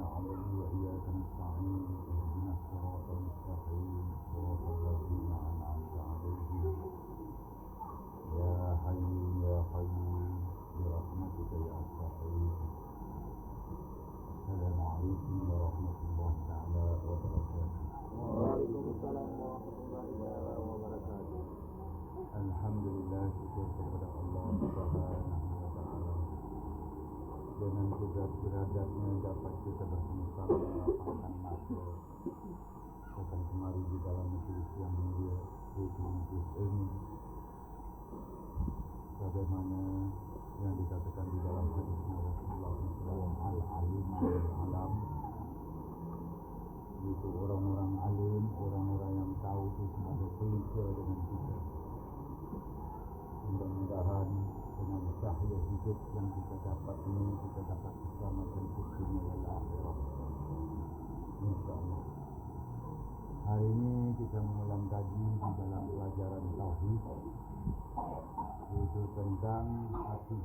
نعبد وإياك نستعين اهدنا الصراط المستقيم صراط الذين أنعمت عليهم يا حي يا قيوم برحمتك يا أستقيم. السلام عليكم ورحمة الله تعالى وبركاته. وعليكم السلام warahmatullahi wabarakatuh. Alhamdulillah, syukur kepada Allah Subhanahu wa Ta'ala. Dengan kudrat iradatnya dapat kita bersama-sama melapangkan mata datang kemari di dalam majelis yang mulia, yaitu majelis ilmu. Bagaimana yang dikatakan di dalam hadisnya Rasulullah SAW, al-alim al-alam, yaitu orang-orang alim, orang-orang yang tahu itu sebagai pelita dengan kita. Mudah-mudahan dengan cahaya hidup yang kita dapat ini, kita dapat keselamatan dunia dan akhirat, insyaAllah. Hari ini kita mengulang kaji di dalam pelajaran Tauhid, yaitu tentang hati.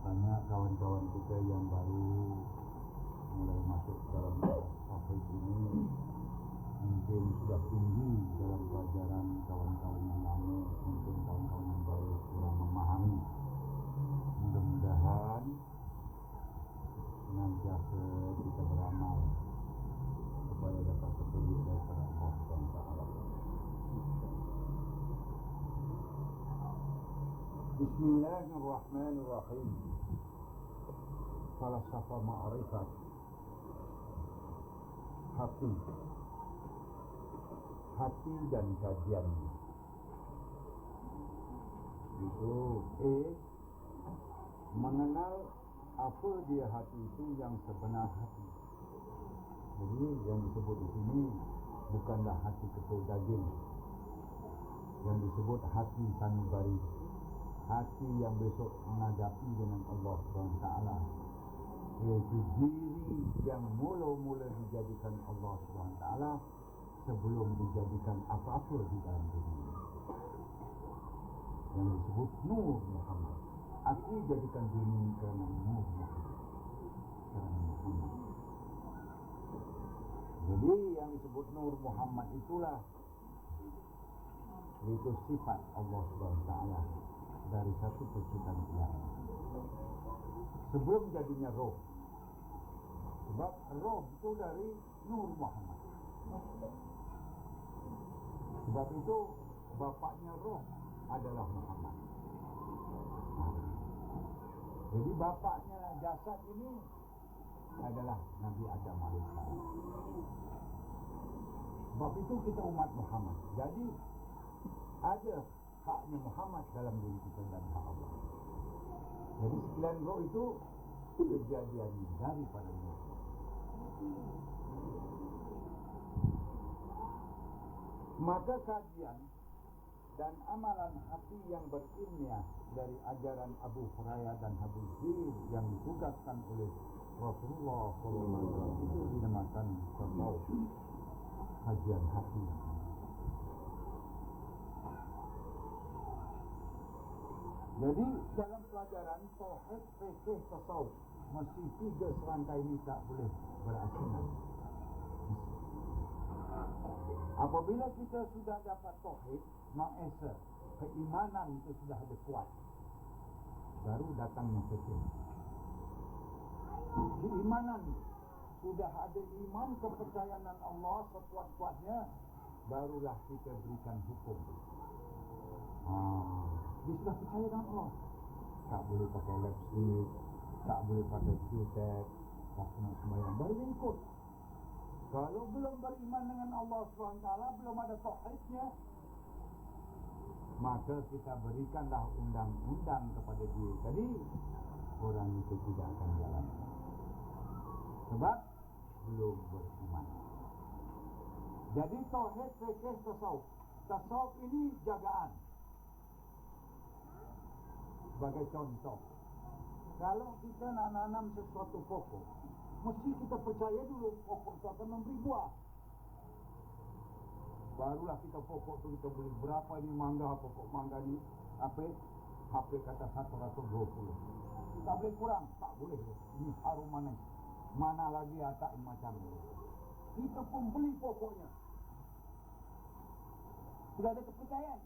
Banyak kawan-kawan kita yang baru mulai masuk dalam Tauhid ini mungkin sudah tinggi dalam pelajaran, kawan-kawan yang lama mungkin kawan-kawan yang baru kurang memahami. Mudah-mudahan senantiasa kita beramal supaya dapat petunjuk daripada Allah SWT. Bismillahirrahmanirrahim. Falsafah ma'rifat hati dan kajiannya. Itu mengenal apa dia hati itu yang sebenar hati. Jadi yang disebut di sini bukanlah hati ketul daging, yang disebut hati sanubari, hati yang besok menghadapi dengan Allah SWT, yaitu diri yang mula-mula dijadikan Allah SWT sebelum dijadikan apa-apa di dalam dunia, yang disebut Nur Muhammad. Aku jadikan dunia kerana Nur Muhammad, kerana Muhammad. Jadi yang disebut Nur Muhammad itulah, itu sifat Allah SWT dari satu penciptaan Tuhan sebelum jadinya roh. Sebab roh itu dari Nur Muhammad. Sebab itu bapaknya roh adalah Muhammad. Jadi bapaknya jasad ini adalah Nabi Adam AS. Sebab itu kita umat Muhammad. Jadi ada haknya Muhammad dalam diri kita dan hak Allah. Jadi sekalian roh itu kejadian daripada Nur. Maka kajian dan amalan hati yang berilmiah dari ajaran Abu Hurairah dan Habib Zir yang ditugaskan oleh Rasulullah SAW itu dinamakan tasawuf, kajian hati. Jadi dalam pelajaran tauhid, fikih, tasawuf mesti 3 serangkai ini tak boleh berasingan. Apabila kita sudah dapat tauhid, ma'esa, keimanan itu sudah ada kuat, baru datangnya fikih. Keimanan sudah ada, iman kepercayaan Allah sekuat-kuatnya, barulah kita berikan hukum. Dia sudah percaya dengan Allah, tak boleh pakai lipstick, tak boleh pakai cutek, tak nak sembahyang, baru dia ikut. Kalau belum beriman dengan Allah SWT, belum ada tauhidnya, maka kita berikanlah undang-undang kepada dia. Jadi orang itu tidak akan jalan, sebab belum beriman. Jadi tauhid, fikih, tasawuf. Tasawuf ini jagaan. Sebagai contoh, kalau kita nak nanam sesuatu pokok, mesti kita percaya dulu pokok itu akan memberi buah. Barulah kita pokok tu kita beli berapa ini mangga, pokok mangga ni apa HP kata 120. Tak boleh kurang, tak boleh. Ini harum manis. Mana lagi atak macam ini. Kita pun beli pokoknya. Sudah ada kepercayaan.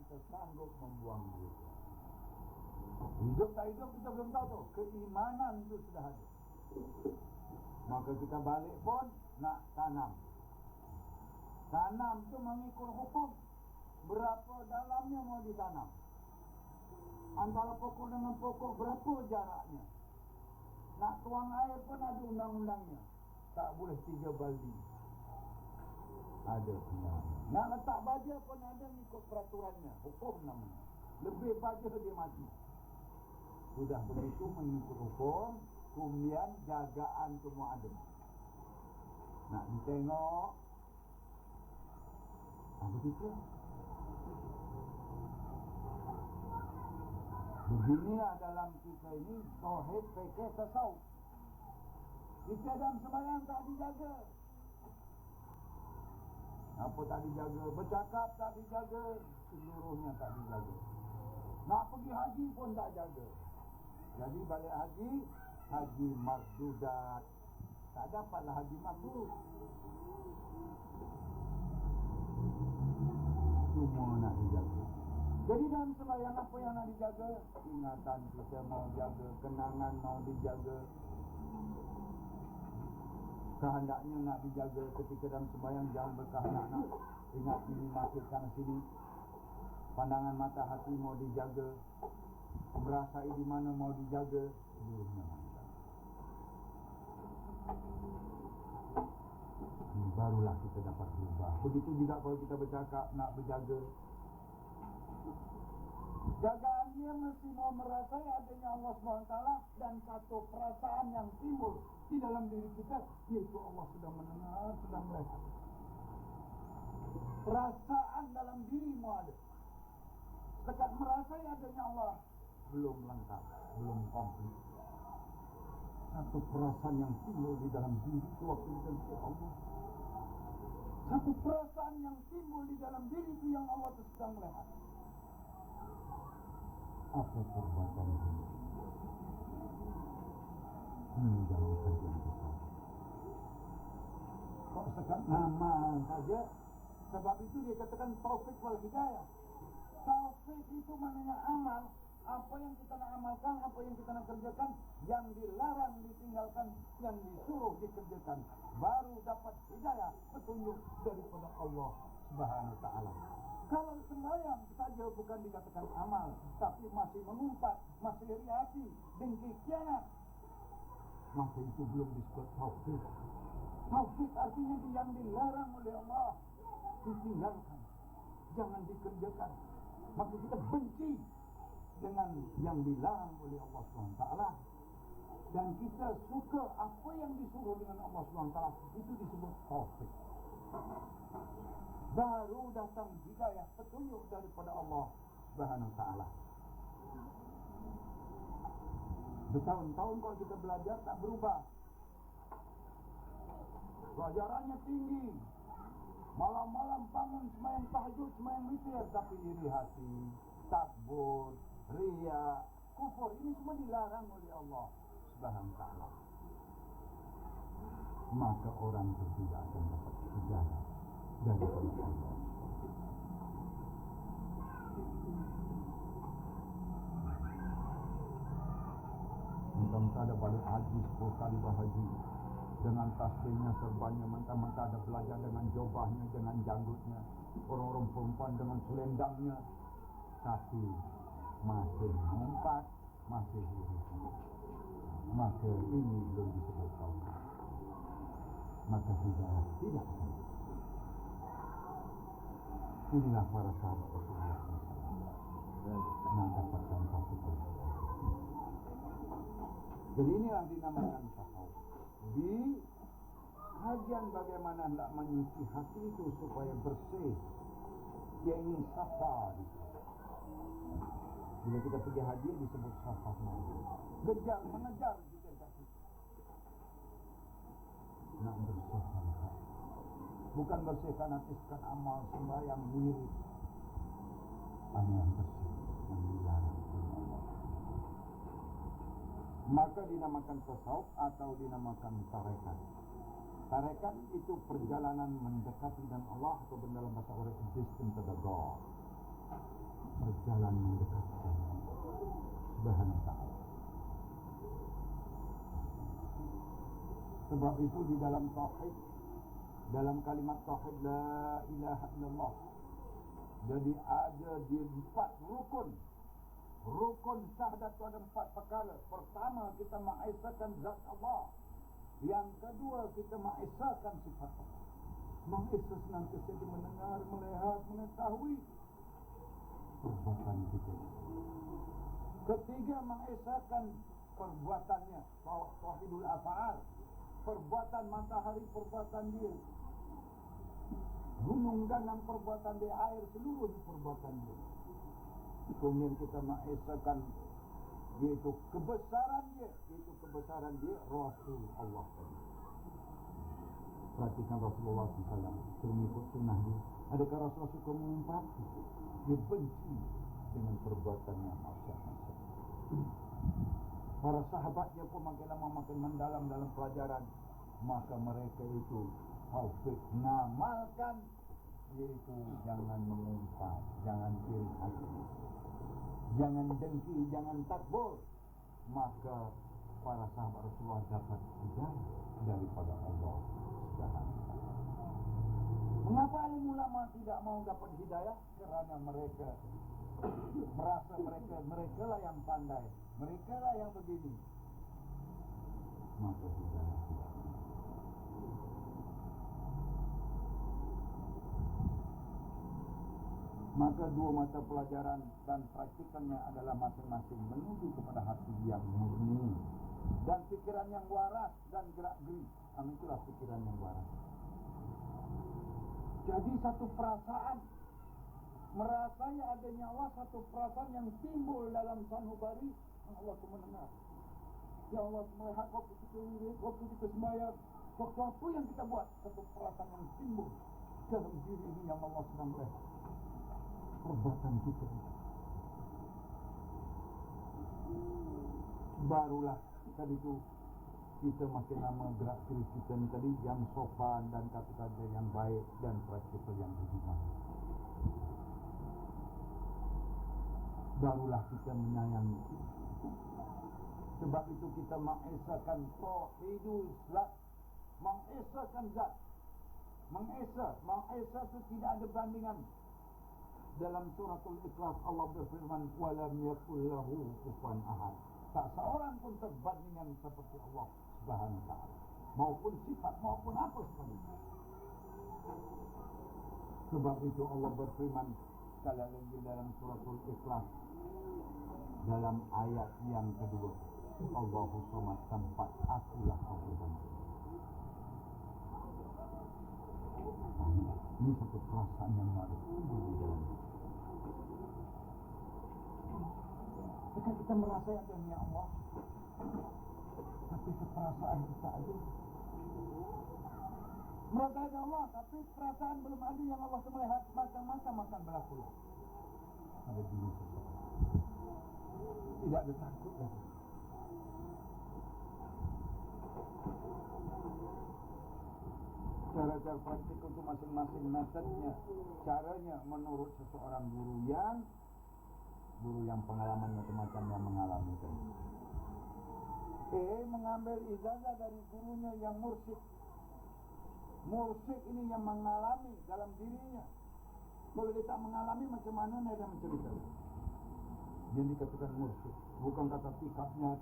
Kita sanggup membuang duit. Hidup tak hidup kita belum tahu tu. Keimanan itu sudah ada. Maka kita balik pun nak tanam. Tanam tu mengikut hukum. Berapa dalamnya mau ditanam. Antara pokok dengan pokok berapa jaraknya. Nak tuang air pun ada undang-undangnya. Tak boleh 3 baldi. Ada undang. Nak letak baja pun ada ikut peraturannya. Hukum namanya. Lebih baja dia mati. Sudah begitu mengikut hukum. Kemudian jagaan semua ada. Nak ditengok. Begitu. Beginilah dalam kita ini tauhid, fikih, tasawuf. Kita dalam sembahyang tak dijaga. Apa tak dijaga? Bercakap tak dijaga. Seluruhnya tak dijaga. Nak pergi haji pun tak jaga. Jadi balik haji, haji mardudat. Tak dapatlah haji mabrur. Semua nak dijaga. Jadi dalam sembahyang apa yang nak dijaga? Ingatan kita mau jaga, kenangan mau dijaga. Kehendaknya nak dijaga ketika dalam sembahyang, jangan berkehendak nak ingat ini masukkan sini. Pandangan mata hati mau dijaga. Merasai di mana mau dijaga. Seluruhnya mau dijaga. Ini barulah kita dapat berubah. Begitu juga kalau kita bercakap nak berjaga. Jagaannya mesti mau merasai adanya Allah SWT dan satu perasaan yang timbul di dalam diri kita, yaitu Allah sudah mendengar, sudah melihat. Perasaan dalam dirimu ada. Dekat merasai adanya Allah belum lengkap, belum komplit. Satu perasaan yang timbul di dalam diri itu waktu kita Allah. Satu perasaan yang timbul di dalam diri itu yang Allah sedang melihat. Apa perbuatan ini? Meninggalkan yang besar. Kok sekat nama saja? Sebab itu dia katakan taufik wal hidayah. Taufik itu maknanya amal. Apa yang kita nak amalkan, apa yang kita nak kerjakan, yang dilarang ditinggalkan, yang disuruh dikerjakan, baru dapat hidayah, petunjuk daripada Allah Subhanahu wa ta'ala. Kalau sembahyang saja bukan dikatakan amal, tapi masih mengumpat, masih riasi, dengki khianat, maka itu belum disebut taufik. Taufik artinya yang dilarang oleh Allah ditinggalkan, jangan dikerjakan. Maka kita benci dengan yang dilarang oleh Allah SWT, dan kita suka apa yang disuruh dengan Allah SWT, itu disebut taufik. Baru datang hidayah, petunjuk daripada Allah Subhanahu wa ta'ala. Bertahun-tahun kalau kita belajar tak berubah. Pelajarannya tinggi. Malam-malam bangun sembahyang tahajud, sembahyang witir, tapi iri hati, takbur, riya, kufur, ini semua dilarang oleh Allah Subhanahu wa ta'ala. Maka orang itu tidak akan dapat hidayah daripada Allah. Mentang-mentang ada balik haji 10 kali berhaji dengan tasbihnya serbanya, mentang-mentang ada belajar dengan jubahnya, dengan janggutnya, orang-orang perempuan dengan selendangnya, tapi masih mengumpat, masih hidup. Maka ini belum disebut tauhid. Maka hidayah tidak ada. Inilah para sahabat Rasulullah yang dapatkan tauhid. Jadi inilah dinamakan tasawuf. Di kajian bagaimana hendak menyuci hati itu supaya bersih. Dia ingin safa. Bila kita pergi haji disebut safa. Kejar, mengejar kita hati. Nak bersihkan hati. Bukan bersihkan hati sekan amal sembahyang wirid. Hanya yang bersih, yang dilarang. maka dinamakan tasawuf atau dinamakan tarekat. Tarekat itu perjalanan mendekati dan Allah, atau dalam bahasa Arab distant to the God, perjalanan mendekati Subhanahu wa ta'ala. Sebab itu di dalam tauhid, dalam kalimat tauhid la ilaha illallah, jadi ada di 4 rukun. Rukun syahadat itu ada 4 perkara. Pertama, kita mengesahkan zat Allah. Yang kedua, kita mengesahkan sifat Allah. Mengesah senantiasa mendengar, melihat, mengetahui perbuatan kita. Ketiga, mengesahkan perbuatannya, tauhidul af'al. Perbuatan matahari, perbuatan dia. Gunung ganang, perbuatan dia. Air, seluruh perbuatan dia. Kemudian kita mengesahkan yaitu kebesaran dia, Rasul Allah tadi. Perhatikan Rasulullah SAW, mengikut sunnah dia. Adakah Rasulullah suka mengumpati? Dia benci dengan perbuatannya masyarakat. Para sahabatnya pun makin lama makin mendalam dalam pelajaran, maka mereka itu hafiz ngamalkan, yaitu jangan mengumpat, jangan iri hati, jangan dengki, jangan takbur. Maka para sahabat Rasulullah dapat hidayah daripada Allah Subhanahu wa ta'ala. Mengapa alim ulama tidak mau dapat hidayah? Kerana mereka merasa mereka lah yang pandai, mereka lah yang begini. Maka hidayah tidak. Maka 2 mata pelajaran dan praktikannya adalah masing-masing menuju kepada hati yang murni dan pikiran yang waras dan gerak-gerik. Itulah pikiran yang waras. Jadi satu perasaan, merasai adanya Allah, satu perasaan yang timbul dalam sanubari. Allah itu mendengar. Ya Allah melihat waktu kita wirid, waktu kita sembahyang, waktu apa yang kita buat, satu perasaan yang timbul dalam diri ini yang Allah sedang melihat perbuatan kita. Barulah tadi itu kita makin lama gerak gerik kita ni tadi yang sopan dan kata-kata yang baik dan praktikal yang beriman. Barulah kita menyayangi. Sebab itu kita mengesahkan tauhidul zat, mengesahkan zat. Mengesah itu tidak ada bandingan. Dalam suratul Ikhlas Allah berfirman, walam yakul lahu kufuwan ahad. Tak seorang pun terbandingan seperti Allah Subhanahu wa ta'ala, maupun sifat maupun apa sekalipun. Sebab itu Allah berfirman sekali lagi dalam suratul Ikhlas, dalam ayat yang kedua, Allahu samad, tempat akulah Allah. Ini satu perasaan yang ada di dalam. Jika kita merasa adanya Allah, tapi perasaan kita ada. Merasa ada Allah, tapi perasaan belum ada yang Allah melihat, macam-macam akan berlaku. Ada diri sesuatu. Tidak ada takut lagi. Cara-cara praktik untuk masing-masing metodenya, caranya menurut seseorang guru yang pengalaman macam-macam yang mengalami itu. Mengambil ijazah dari gurunya yang mursyid. Mursyid ini yang mengalami dalam dirinya. Kalau dia tak mengalami, macam mana dia mencerita? Dia dikatakan mursyid. Bukan kata kitabnya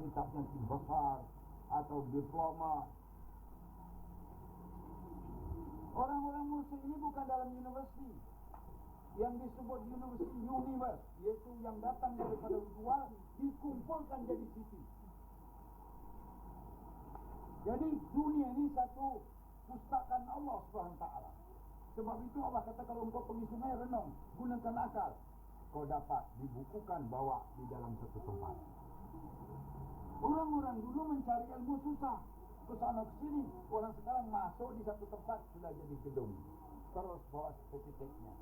besar atau diploma. Orang-orang mursyid ini bukan dalam universiti. Yang disebut university universe, yaitu yang datang daripada luar, dikumpulkan jadi sisi. Jadi dunia ini satu pustakaan Allah SWT. Sebab itu Allah kata, kalau engkau pergi sungai renung, gunakan akal, kau dapat dibukukan bawa di dalam satu tempat. Orang-orang dulu mencari ilmu susah, ke sana ke sini. Orang sekarang masuk di satu tempat sudah jadi gedung, terus bawa sertifikatnya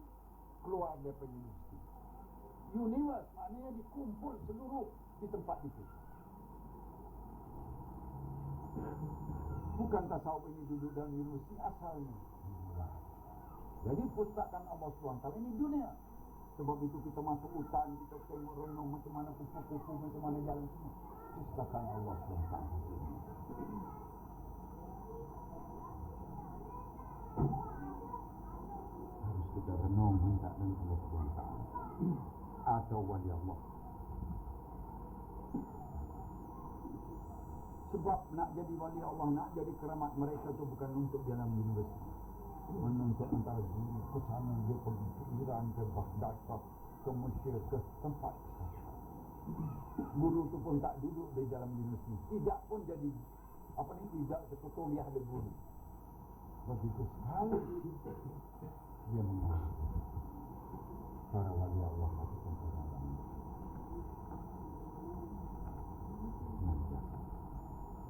keluar dari universiti. Universe maknanya dikumpul seluruh di tempat itu. Bukan tasawuf ini duduk dalam universiti asalnya. Jadi pustakaan Allah SWT ini dunia. Sebab itu kita masuk hutan, kita tengok renung macam mana kupu-kupu, macam mana jalan semua. Pustakaan Allah SWT. Harus kita renung minta dengan Allah SWT atau wali Allah. Sebab nak jadi wali Allah, nak jadi keramat mereka tu bukan untuk dalam universiti. Menuntut antara guru ke sana, dia pergi ke Iran, ke Baghdad, ke Mesir, ke tempat. Guru tu pun tak duduk di dalam universiti. Tidak pun jadi tidak sekutuliah ada guru. Begitu sekali dia mengajar para wali Allah ataupun para ulama.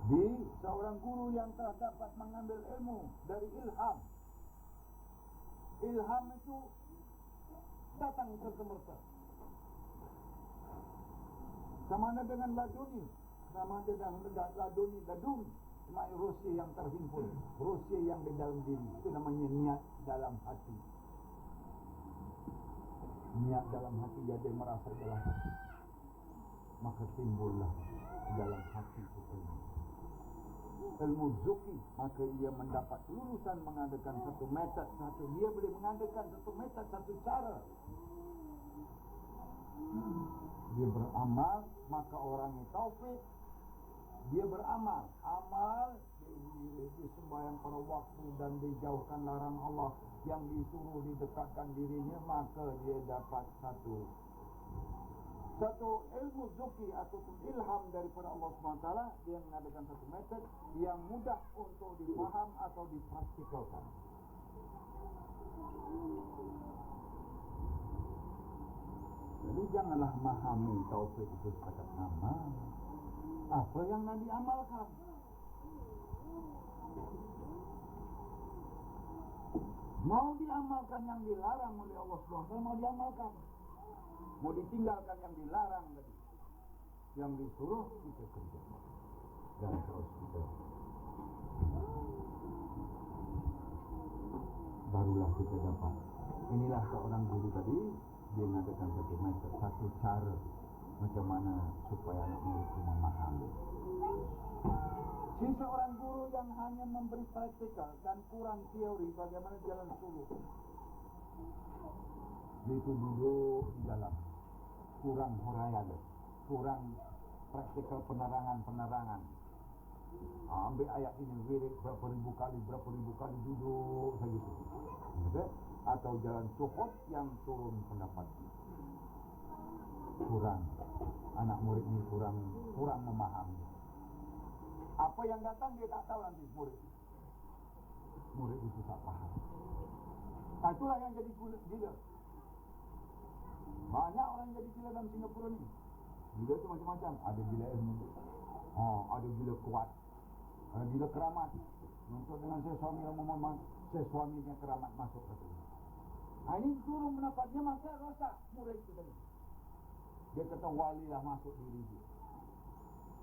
Di seorang guru yang telah dapat mengambil ilmu dari ilham. Ilham itu datang serta-merta. Sama ada dengan laduni, sama ada dengan laduni, maknanya rahsia yang terhimpun, rahsia yang di dalam diri. Itu namanya niat dalam hati. Niat dalam hati, jadi merasa dalam hati, maka timbullah dalam hati itu ilmu zuki. Maka ia mendapat lulusan mengadakan satu metod, dia boleh mengadakan satu metod, satu cara. Dia beramal, maka orangnya taufik. Dia beramal, dia sembahyang pada waktu dan dijauhkan larang Allah, yang disuruh didekatkan dirinya, maka dia dapat satu ilmu zuki ataupun ilham daripada Allah SWT. Dia mengadakan satu metod yang mudah untuk difaham atau dipraktikalkan. Jadi janganlah memahami taufik itu setakat nama. Apa yang nak diamalkan? Mau diamalkan yang dilarang oleh Allah SWT, mau diamalkan. Mau ditinggalkan yang dilarang tadi, yang disuruh kita kerja dan terus kita. Barulah kita dapat. Inilah seorang guru tadi, dia mengadakan satu metode, satu cara macam mana supaya anak murid itu memahami. Si seorang guru yang hanya memberi praktikal dan kurang teori bagaimana jalan suruh, dia itu duduk di dalam, kurang huraian, kurang praktikal penerangan. Ambil ayat ini wirid berapa ribu kali duduk saja. Okay? Atau jalan suhud yang turun pendapat. Kurang, anak murid ini kurang memahami. Apa yang datang dia tak tahu nanti murid itu tak faham. Itulah yang jadi gila. Banyak orang jadi gila dalam Singapura ni. Gila tu macam-macam. Ada gila ilmu, ada gila kuat, ada gila keramat. Untuk dengan saya suaminya keramat masuk ke sini. Ini turun pendapatnya, maka rosak murid itu tadi. Dia kata wali lah masuk diri dia.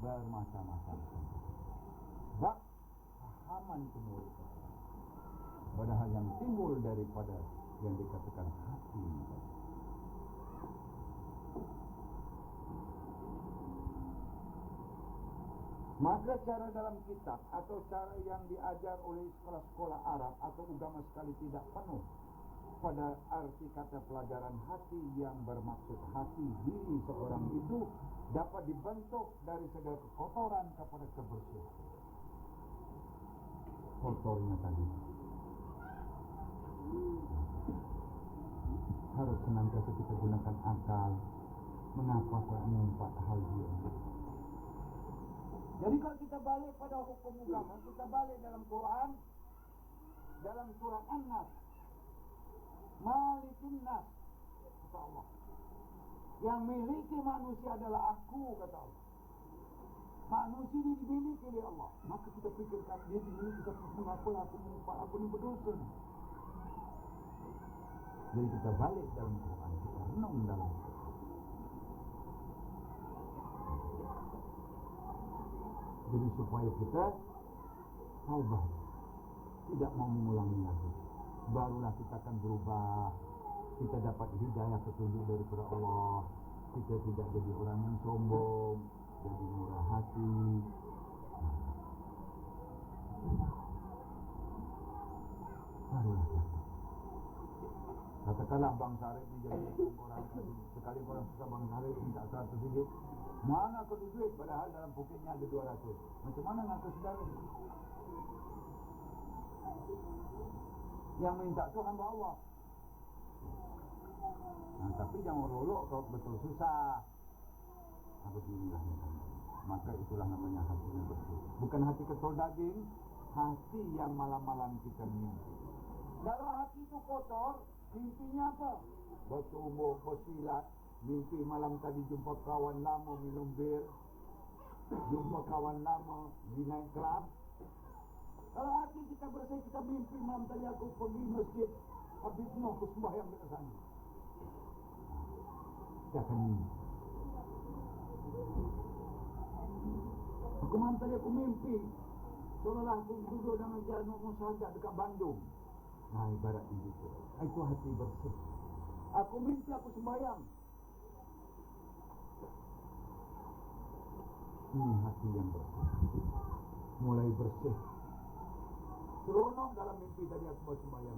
Bermacam-macam. Sebab pahaman itu murid. Padahal yang timbul daripada yang dikatakan hati. Maka cara dalam kitab atau cara yang diajar oleh sekolah-sekolah Arab atau agama sekali tidak penuh pada arti kata pelajaran hati yang bermaksud hati diri seorang itu dapat dibentuk dari segala kekotoran kepada kebersihan. Kotornya tadi harus senantiasa kita gunakan akal. Mengapa empat hal dia? Jadi kalau kita balik pada hukum agama, kita balik dalam Quran, dalam surah An-Nas, Malikin Nas, kata Allah. Yang miliki manusia adalah aku, kata Allah. Manusia ini dimiliki oleh Allah. Maka kita fikirkan dia dimiliki, kita mengapa aku ni berdosa. Jadi kita balik dalam Quran, kita renung dalam Quran. Jadi supaya kita taubat, tidak mau mengulangi lagi, barulah kita akan berubah. Kita dapat hidayah petunjuk daripada Allah. Kita tidak jadi orang yang sombong, jadi murah hati. Barulah dapat. Katakanlah Bang Sarip ni jadi orang kali. Sekali orang susah Bang Sarip minta 100 ringgit. Mana kau duit padahal dalam pokoknya ada 200. Macam mana nak kau saudara? Yang minta tu hamba Allah. Nah, tapi jangan lolok kalau betul susah. Beginilah maka itulah namanya hati yang bersih. Bukan hati ketol daging, hati yang malam-malam kita mimpi. Kalau hati itu kotor, mimpinya apa? Bertumbuh, bersilat. Mimpi malam tadi jumpa kawan lama minum bir, jumpa kawan lama di night club. Kalau hati kita bersih, kita mimpi malam tadi aku pergi masjid, habis no aku sembahyang dekat sana. Kita akan mimpi. Aku malam tadi aku mimpi seolah-olah aku duduk dengan jalan musyahadat dekat Bandung. Nah, ibarat itu. Itu hati bersih. Aku mimpi aku sembahyang. Ini hati yang bersih. Mulai bersih. Seronok dalam mimpi tadi aku bersembahyang.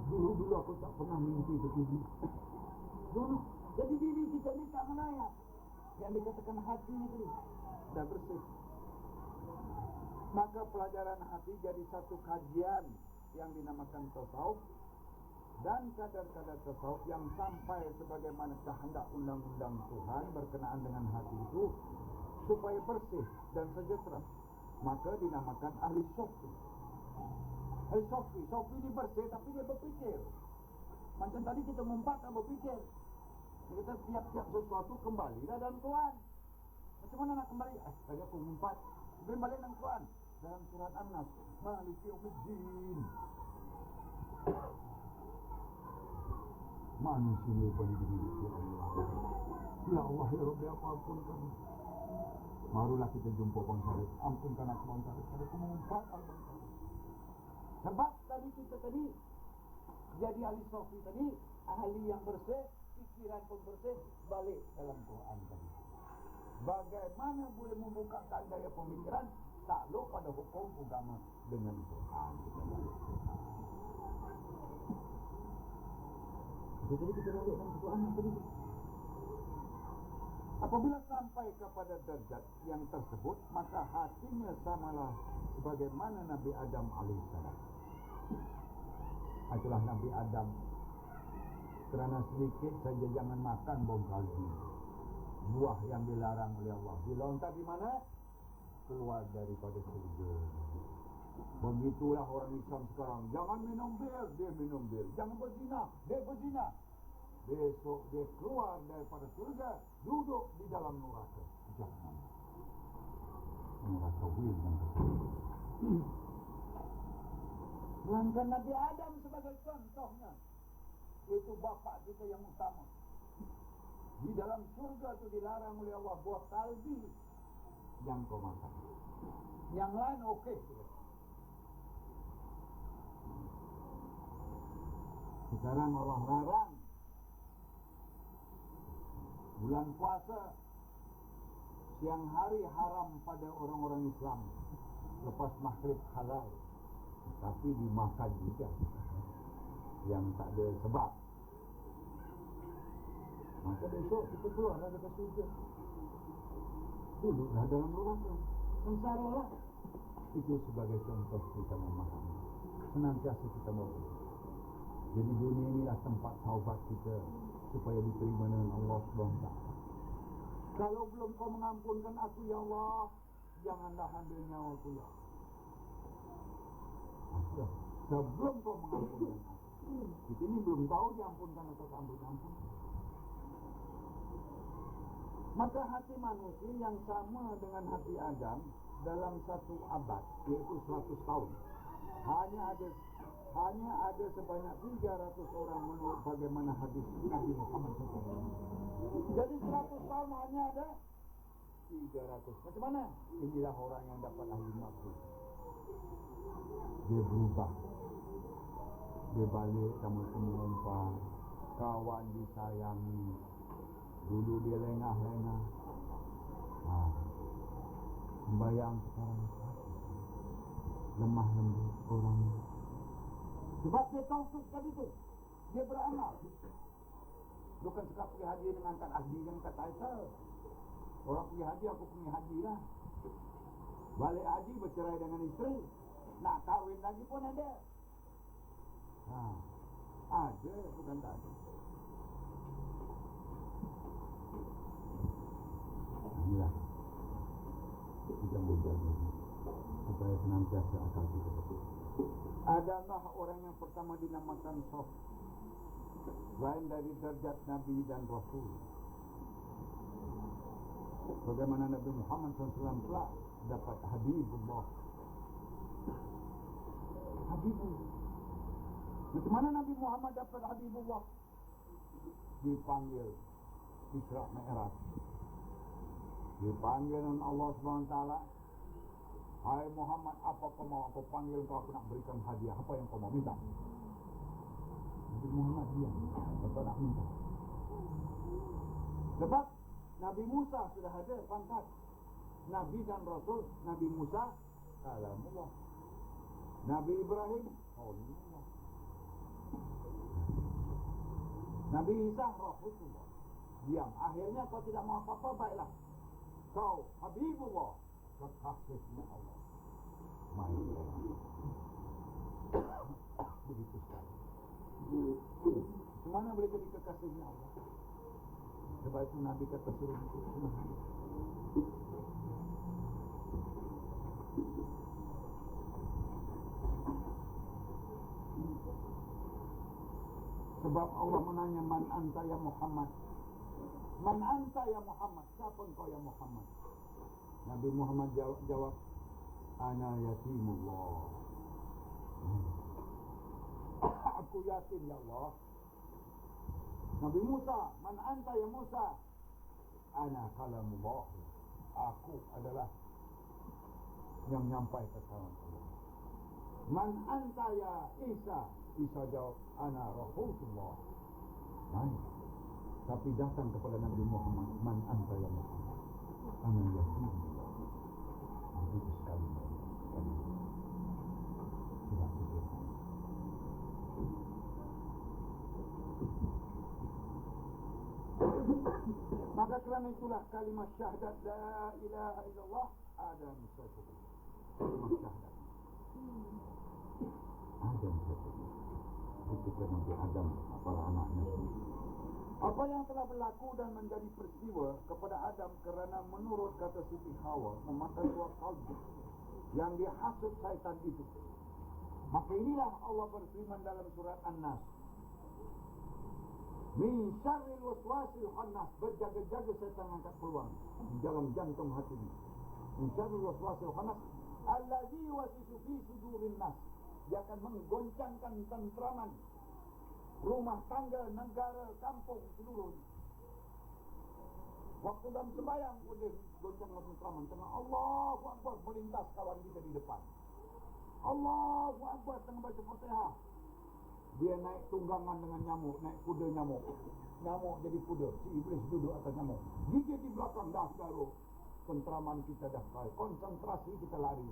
Dulu aku tak pernah mimpi begini. Seronok. Jadi diri kita ni tak melayat. Yang dikatakan hati itu dah bersih. Maka pelajaran hati jadi satu kajian yang dinamakan tasawuf, dan kadar-kadar tasawuf yang sampai sebagaimana kehendak undang-undang Tuhan berkenaan dengan hati itu supaya bersih dan sejahtera, maka dinamakan ahli sofi. Ahli sofi ini bersih tapi dia berfikir. Macam tadi kita mengumpat tak berfikir. Kita tiap-tiap sesuatu kembali dalam Quran. Macam mana nak kembali? Tadi aku mengumpat, balik dalam Quran. Dalam surat An-Nas, Maliki Yaumiddin. Manusia lupa diri Allah. Ya Allah, ya Rabbi, ampun kami. Barulah kita jumpa Bang Sarip. Ampunkan aku Bang Sarip. Aku mengumpat Bang Sarip. Sebab tadi kita jadi ahli sofi tadi, ahli yang bersih, pikiran pun bersih, balik dalam Quran tadi. Bagaimana boleh membukakan daya pemikiran takluk pada hukum agama dengan Quran. Jadi kita balikkan Quran tadi. Apabila sampai kepada derajat yang tersebut, maka hatinya samalah sebagaimana Nabi Adam alaihissalam. Itulah Nabi Adam. Kerana sedikit saja jangan makan bom kalbi, buah yang dilarang oleh Allah. Dilontar di mana? Keluar daripada surga. Begitulah orang Islam sekarang. Jangan minum bir, dia minum bir. Jangan berzina, dia berzina. Besok dia keluar daripada surga, duduk di dalam neraka. Jangan. Neraka wil dan Melainkan Nabi Adam sebagai contohnya. Itu bapa kita yang utama. Di dalam surga itu dilarang oleh Allah buah kalbi yang kau makan. Yang lain okey. Sekarang Allah larang bulan puasa siang hari haram pada orang-orang Islam. Lepas maghrib halal, tapi dimakan juga yang tak ada sebab. Maka besok kita keluarlah dari surga, duduklah dalam neraka, sengsara lah. Itu sebagai contoh kita memahami. Senantiasa kita mohon. Jadi dunia inilah tempat taubat kita supaya diterima dengan Allah SWT. Kalau belum kau mengampunkan aku ya Allah, janganlah ambil nyawaku ya Allah. Sebelum kau mengampunkan aku, kita ini belum tahu diampunkan atau tak ampun. Maka hati manusia yang sama dengan hati Adam dalam satu abad, yaitu 100 tahun, hanya ada sebanyak 300 orang menurut bagaimana hadis Nabi Muhammad SAW. Jadi 100 tahun hanya ada 300. Macam mana? Inilah orang yang dapat ahli makhluk. Dia berubah. Dia balik sama semua kawan disayangi. Dulu dia lengah-lengah. Sembayang sekarang lemah lembut orang. Sebab dia taufik tadi tu. Dia beramal. Bukan sekadar pergi haji dengan angkat haji yang angkat title. Orang pergi haji, aku pergi haji lah. Balik haji bercerai dengan isteri. Nak kahwin lagi pun ada. Ada, bukan tak ada. Inilah kita menjaga supaya senantiasa akal kita betul. Adalah orang yang pertama dinamakan Sof, lain dari derajat Nabi dan Rasul. Bagaimana Nabi Muhammad SAW pula dapat Habibullah. Habibullah. Macam mana Nabi Muhammad dapat Habibullah? Dipanggil Isra Mi'raj. Dipanggil oleh Allah SWT. Hai Muhammad, apa kau mau? Aku panggil kau, aku nak berikan hadiah. Apa yang kau mau? Minta. Nabi Muhammad diam. Apa nak minta? Sebab Nabi Musa sudah ada pangkat. Nabi dan Rasul. Nabi Musa kalamullah. Nabi Ibrahim kalamullah. Nabi Isa Rasulullah. Diam. Akhirnya kau tidak mau apa-apa, baiklah. Kau Habibullah, kekasihnya Allah. Mainlah. Begitu sekali. Mana boleh jadi kekasihnya Allah? Sebab itu Nabi kata suruh semua. Sebab Allah menanya, man anta ya Muhammad. Man anta ya Muhammad. Siapa engkau ya Muhammad? Nabi Muhammad jawab, ana yatimullah. Aku yatim ya Allah. Nabi Musa, man anta ya Musa? Ana kalamullah. Aku adalah yang menyampaikan kalam Allah. Man anta ya Isa? Isa jawab, ana Rasulullah. Baik. Tapi datang kepada Nabi Muhammad, man anta ya Muhammad? Ana yatimullah. Begitu sekali. Sudah begitu. Maka kerana itulah kalimat syahadat la ilaha illallah Adam satu. Kalimat syahadat Adam satu. Ketika Nabi Adam para anaknya semua. Apa yang telah berlaku dan menjadi peristiwa kepada Adam kerana menurut kata Siti Hawa memakan buah kalbu yang dihasut syaitan itu. Maka inilah Allah berfirman dalam surat An-Nas. Min syarril waswasil khannas, berjaga-jaga syaitan angkat peluang di dalam jantung hati ini. Min syarril waswasil khannas allazi wasisu fi sudurin nas. Dia akan menggoncangkan tentraman rumah tangga, negara, kampung seluruh. Waktu dalam sembahyang boleh goncangkan tentraman. Tengah Allahu Akbar melintas kawan kita di depan. Allahu Akbar tengah baca Fatihah. Dia naik tunggangan dengan nyamuk, naik kuda nyamuk. Nyamuk jadi kuda, si iblis duduk atas nyamuk. Gigit di belakang, dah garuh. Tentraman kita dah kaya, konsentrasi kita lari.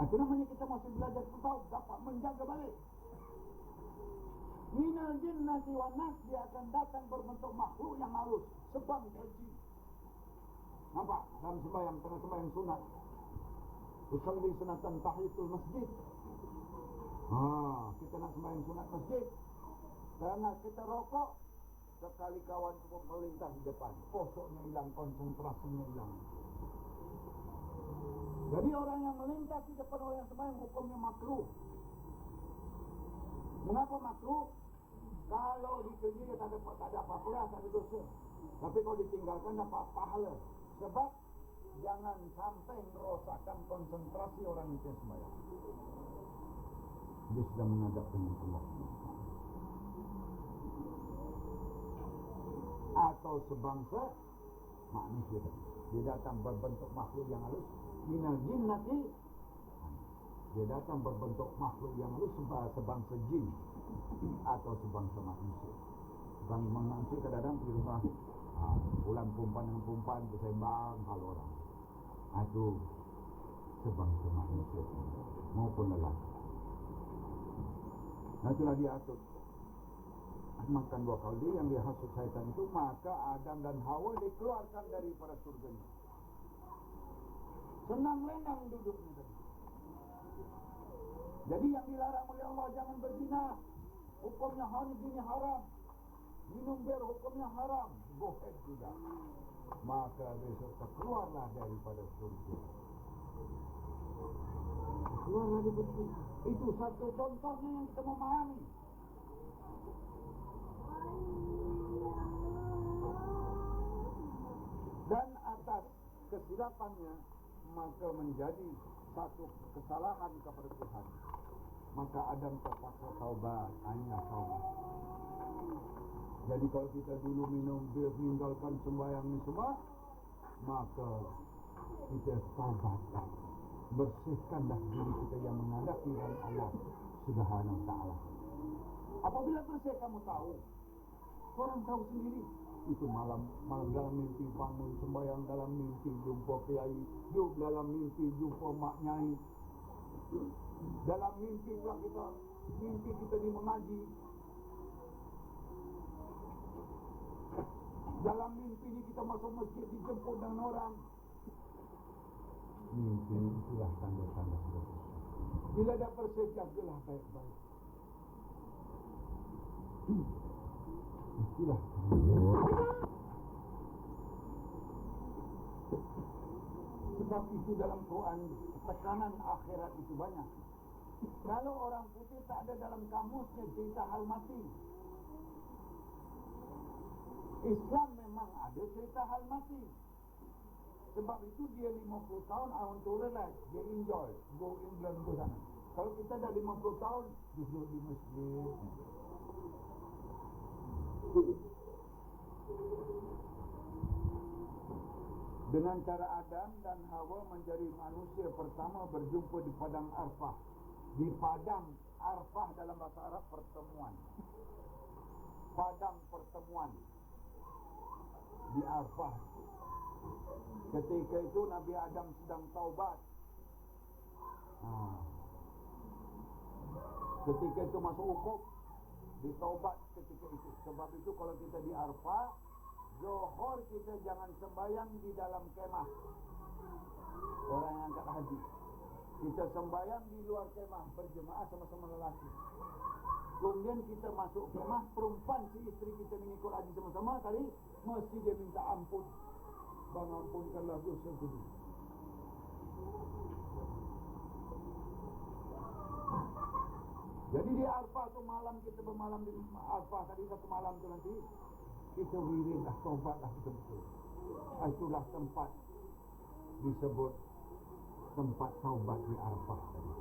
Itu namanya kita masih belajar tasawuf, dapat menjaga balik. Minal jinnati wan nas, dia akan datang berbentuk makhluk yang halus, sebangsa jin. Nampak? Dalam sembahyang, tengah sembahyang sunat. Usalli sunatan tahiyatul masjid. Kita nak sembahyang sunat masjid. Jangan kita rokok, sekali kawan itu melintas di depan, posoknya hilang, konsentrasinya hilang. Jadi orang yang melintas di depan orang yang sembahyang hukumnya makruh. Mengapa makruh? Kalau dikerja tak ada apa-apa lah, tak ada dosa. Tapi kalau ditinggalkan dapat pahala. Sebab jangan sampai merosakkan konsentrasi orang itu sembahyang. Dia sedang menghadap dengan Allah. Atau sebangsa manusia tadi. Dia datang berbentuk makhluk yang halus, minal jinnati. Dia datang berbentuk makhluk yang halus sebangsa jin atau sebangsa manusia. Sebangsa manusia kadang-kadang di rumah bulan perempuan dengan perempuan bersembang kalau orang. Itu sebangsa manusia maupun lelaki. Nah itulah dia hasut. Makan dua kali yang dihasut syaitan itu, maka Adam dan Hawa dikeluarkan daripada surganya. Senang lenang duduknya tadi. Jadi yang dilarang oleh Allah, jangan berzina, hukumnya haram. Minum bir hukumnya haram, bohong juga. Maka besok keluarlah daripada surga. Keluarlah daripada surga. Itu satu contohnya yang kita memahami. Dan atas kesilapannya maka menjadi satu kesalahan kepada Tuhan. Maka Adam terpaksa taubat, hanya taubat. Jadi kalau kita dulu minum bir, meninggalkan sembahyang ini semua, maka kita taubatlah, bersihkanlah diri kita yang menghadapi dengan Allah Subhanahu wa Ta'ala. Apabila bersih kamu tahu, orang tahu sendiri. Itu malam dalam mimpi bangun sembahyang, dalam mimpi jumpa kiai, dalam mimpi jumpa mak nyai, dalam mimpi pula kita di mengaji, dalam mimpi ni kita masuk masjid dijemput dengan orang. Mimpi itulah tanda-tanda sudah bersih. Bila dah bersih, jagalah baik-baik. Itulah sebab itu dalam Quran tekanan akhirat itu banyak. Kalau orang putih tak ada dalam kamusnya cerita hal mati. Islam memang ada cerita hal mati. Sebab itu dia 50 tahun I want to relax, dia enjoy, go England, go sana. Kalau kita dah 50 tahun duduk di masjid. Dengan cara Adam dan Hawa menjadi manusia pertama berjumpa di padang Arfah. Di padang Arfah dalam bahasa Arab pertemuan. Padang pertemuan di Arfah. Ketika itu Nabi Adam sedang taubat. Ketika itu masuk hukum, ditaubat ketika itu. Sebab itu kalau kita di Arfah, Zuhur kita jangan sembahyang di dalam kemah. Orang yang angkat haji, kita sembahyang di luar kemah berjemaah sama-sama lelaki. Kemudian kita masuk kemah, perempuan si isteri kita mengikut haji sama-sama kali, mesti dia minta ampun. Bang, ampunkanlah dosa dulu. Jadi di Arfah tu malam kita bermalam di Arfah tadi, satu malam tu nanti kita wiridlah, taubatlah kita betul. Itulah tempat disebut tempat taubat di Arfah tadi.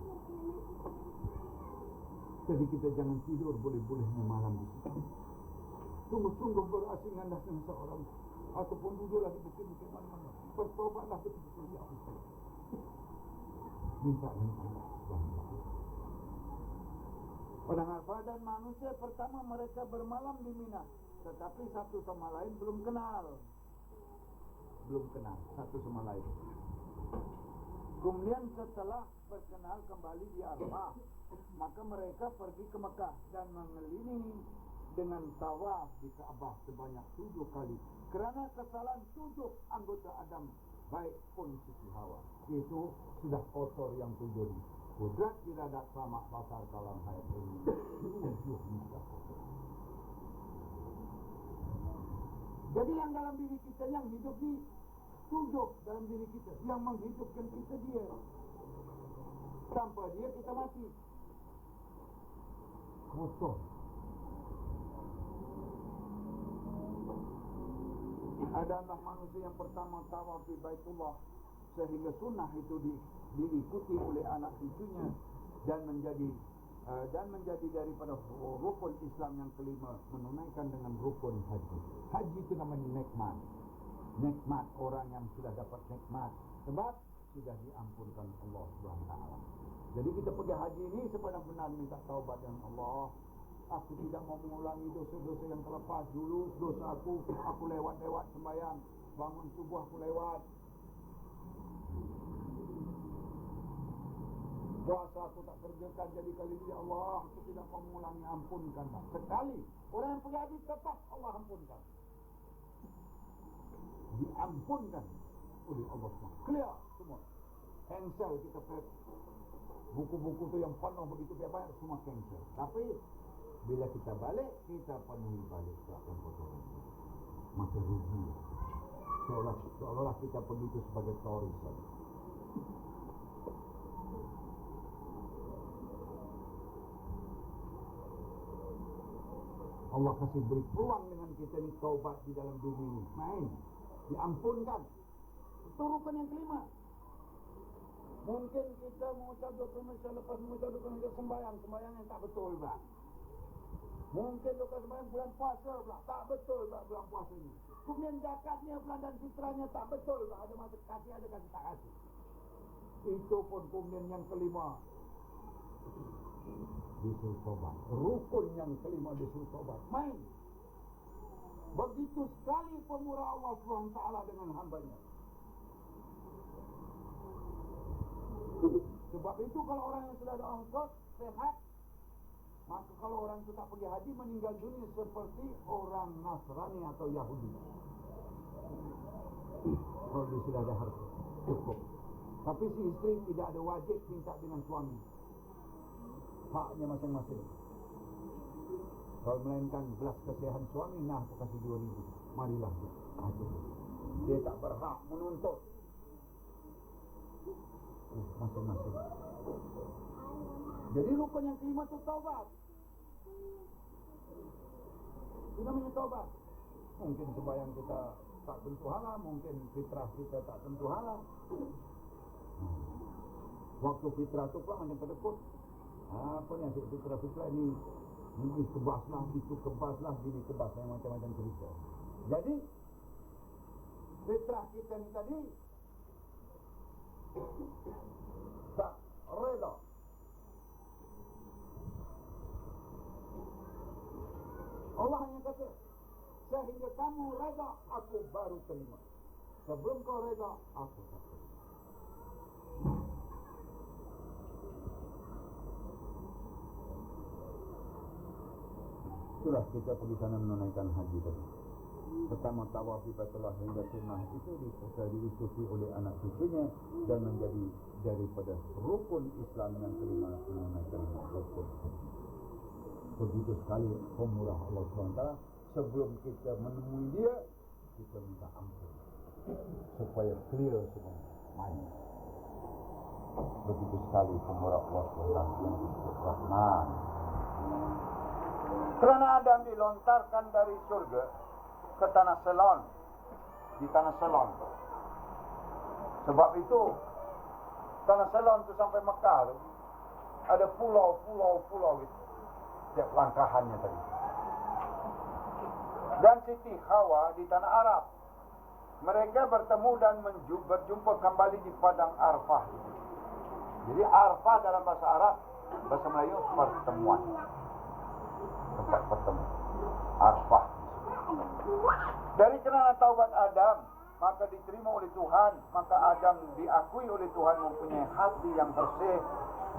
Jadi kita jangan tidur boleh-bolehnya malam di situ. Sungguh-sungguh berasingan dah dengan seorang, ataupun duduklah di bukit-bukit mana-mana. Bertaubatlah betul-betul ya Allah. Minta dengan Allah SWT. Orang Arfah dan manusia pertama mereka bermalam di Mina. Tetapi satu sama lain belum kenal satu sama lain. Kemudian setelah berkenal kembali di Arfah, maka mereka pergi ke Mekah dan mengelilingi dengan tawaf di Kaabah sebanyak 7 kali. Kerana kesalahan 7 anggota Adam, baik pun Siti Hawa, itu sudah kotor yang 7 ini. Kudrat tidak ada sama basar kalam hayat ini. 7 sudah kotor. Jadi yang dalam diri kita yang hidup ni 7 dalam diri kita, yang menghidupkan kita dia. Tanpa dia kita mati. Kotor. Adalah manusia yang pertama tawaf di Baitullah, sehingga sunnah itu diikuti oleh anak cucunya dan menjadi daripada rukun Islam yang kelima, menunaikan dengan rukun haji. Haji itu namanya nekman. nikmat orang yang sudah dapat nikmat, sebab sudah diampunkan Allah SWT. Jadi kita pergi haji ini sebenar-benar minta taubat dengan Allah. Aku tidak mau mengulangi dosa-dosa yang terlepas. Dulu dosa aku lewat-lewat sembahyang, bangun subuh aku lewat, puasa aku tak kerjakan, jadi kali ini Allah aku tidak mau mengulangi, ampunkanlah. Sekali orang yang pergi haji tetap Allah ampunkan, diampunkan oleh Allah SWT. Clear semua, cancel kita buku-buku tu yang penuh begitu banyak, semua cancel. Tapi bila kita balik, kita penuhi balik yang kotoran, maka rugi. Seolah-olah kita pergi itu sebagai turis saja. Allah kasih beri peluang dengan kita ni taubat di dalam dunia ini. Main, diampunkan. Itu rukun yang kelima. Mungkin kita mengucap doa Indonesia, lepas mengucap doa Indonesia sembahyang yang tak betul pula. Mungkin lepas sembahyang bulan puasa pula, tak betul pula bulan puasa ni. Kemudian zakatnya pula dan fitrahnya tak betul pula. Ada masa kasih, ada kasih tak kasih. Itu pun kemudian yang kelima, disuruh tobat. Rukun yang kelima disuruh tobat. Main. Begitu sekali pemurah Allah SWT dengan hambanya. Sebab itu kalau orang yang sudah ada angkot sehat, maka kalau orang itu tak pergi haji, meninggal dunia seperti orang Nasrani atau Yahudi. Kalau dia sudah ada harta, cukup. Tapi si isteri tidak ada wajib minta dengan suami, haknya masing-masing. Kalau melainkan belas kasihan suami, nah aku kasih 2,000, marilah haji. Dia tak berhak menuntut, masing-masing. Jadi rukun yang kelima itu taubat. Itu namanya taubat. Mungkin sembahyang kita tak tentu halal, mungkin fitrah kita tak tentu halal. Waktu fitrah itu pula macam kedekut. Apa ni asyik fitrah ni? Ini kebaslah, itu kebaslah, gini kebaslah, macam-macam cerita. Jadi fitrah kita ni tadi tak reda. Allah hanya kata, sehingga kamu reda, aku baru terima. Sebelum kau reda, aku tak terima. Itulah kita pergi sana menunaikan haji tadi. Pertama tawaf di Baitullah hingga sunnah itu diikuti oleh anak cucunya dan menjadi daripada rukun Islam yang kelima menunaikan rukun haji. Begitu sekali pemurah Allah SWT. Sebelum kita menemui dia, kita minta ampun supaya clear semua main. Begitu sekali pemurah Allah SWT yang disebut Rahman. Kerana Adam dilontarkan dari surga ke tanah Selon, di tanah Selon. Sebab itu tanah Selon tu sampai Mekah tu ada pulau gitu, setiap langkahannya tadi. Dan Siti Hawa di tanah Arab, mereka bertemu dan berjumpa kembali di padang Arfah itu. Jadi Arfah dalam bahasa Arab, bahasa Melayu pertemuan, tempat bertemu. Arfah. Dari kerana taubat Adam, maka diterima oleh Tuhan, maka Adam diakui oleh Tuhan mempunyai hati yang bersih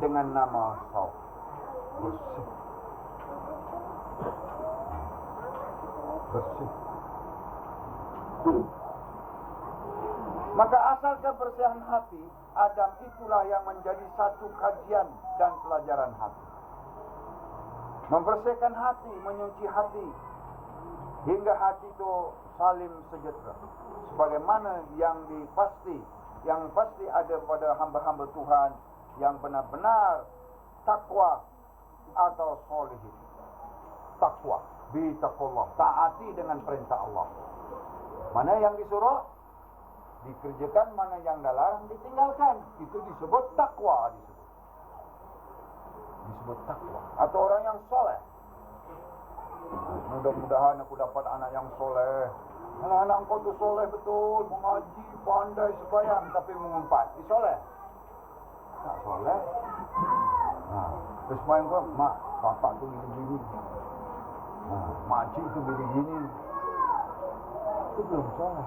dengan nama Saf. Bersih. Maka asal kebersihan hati Adam itulah yang menjadi satu kajian dan pelajaran hati. Membersihkan hati, menyuci hati, hingga hati itu salim sejahtera. Sebagaimana yang pasti ada pada hamba-hamba Tuhan yang benar-benar takwa atau solihin. Takwa, bitaqullah, taati dengan perintah Allah. Mana yang disuruh dikerjakan, mana yang dilarang ditinggalkan. Itu disebut takwa, disebut takwa. Atau orang yang soleh. Mudah-mudahan aku dapat anak yang soleh, Anak-anak kau tu soleh betul, mengaji, pandai, sembahyang, tapi mengumpat. Dia soleh? Tak soleh. Terus sembahyang kau, mak, bapak tu gini-gini. Makcik tu gini-gini. Itu belum soleh.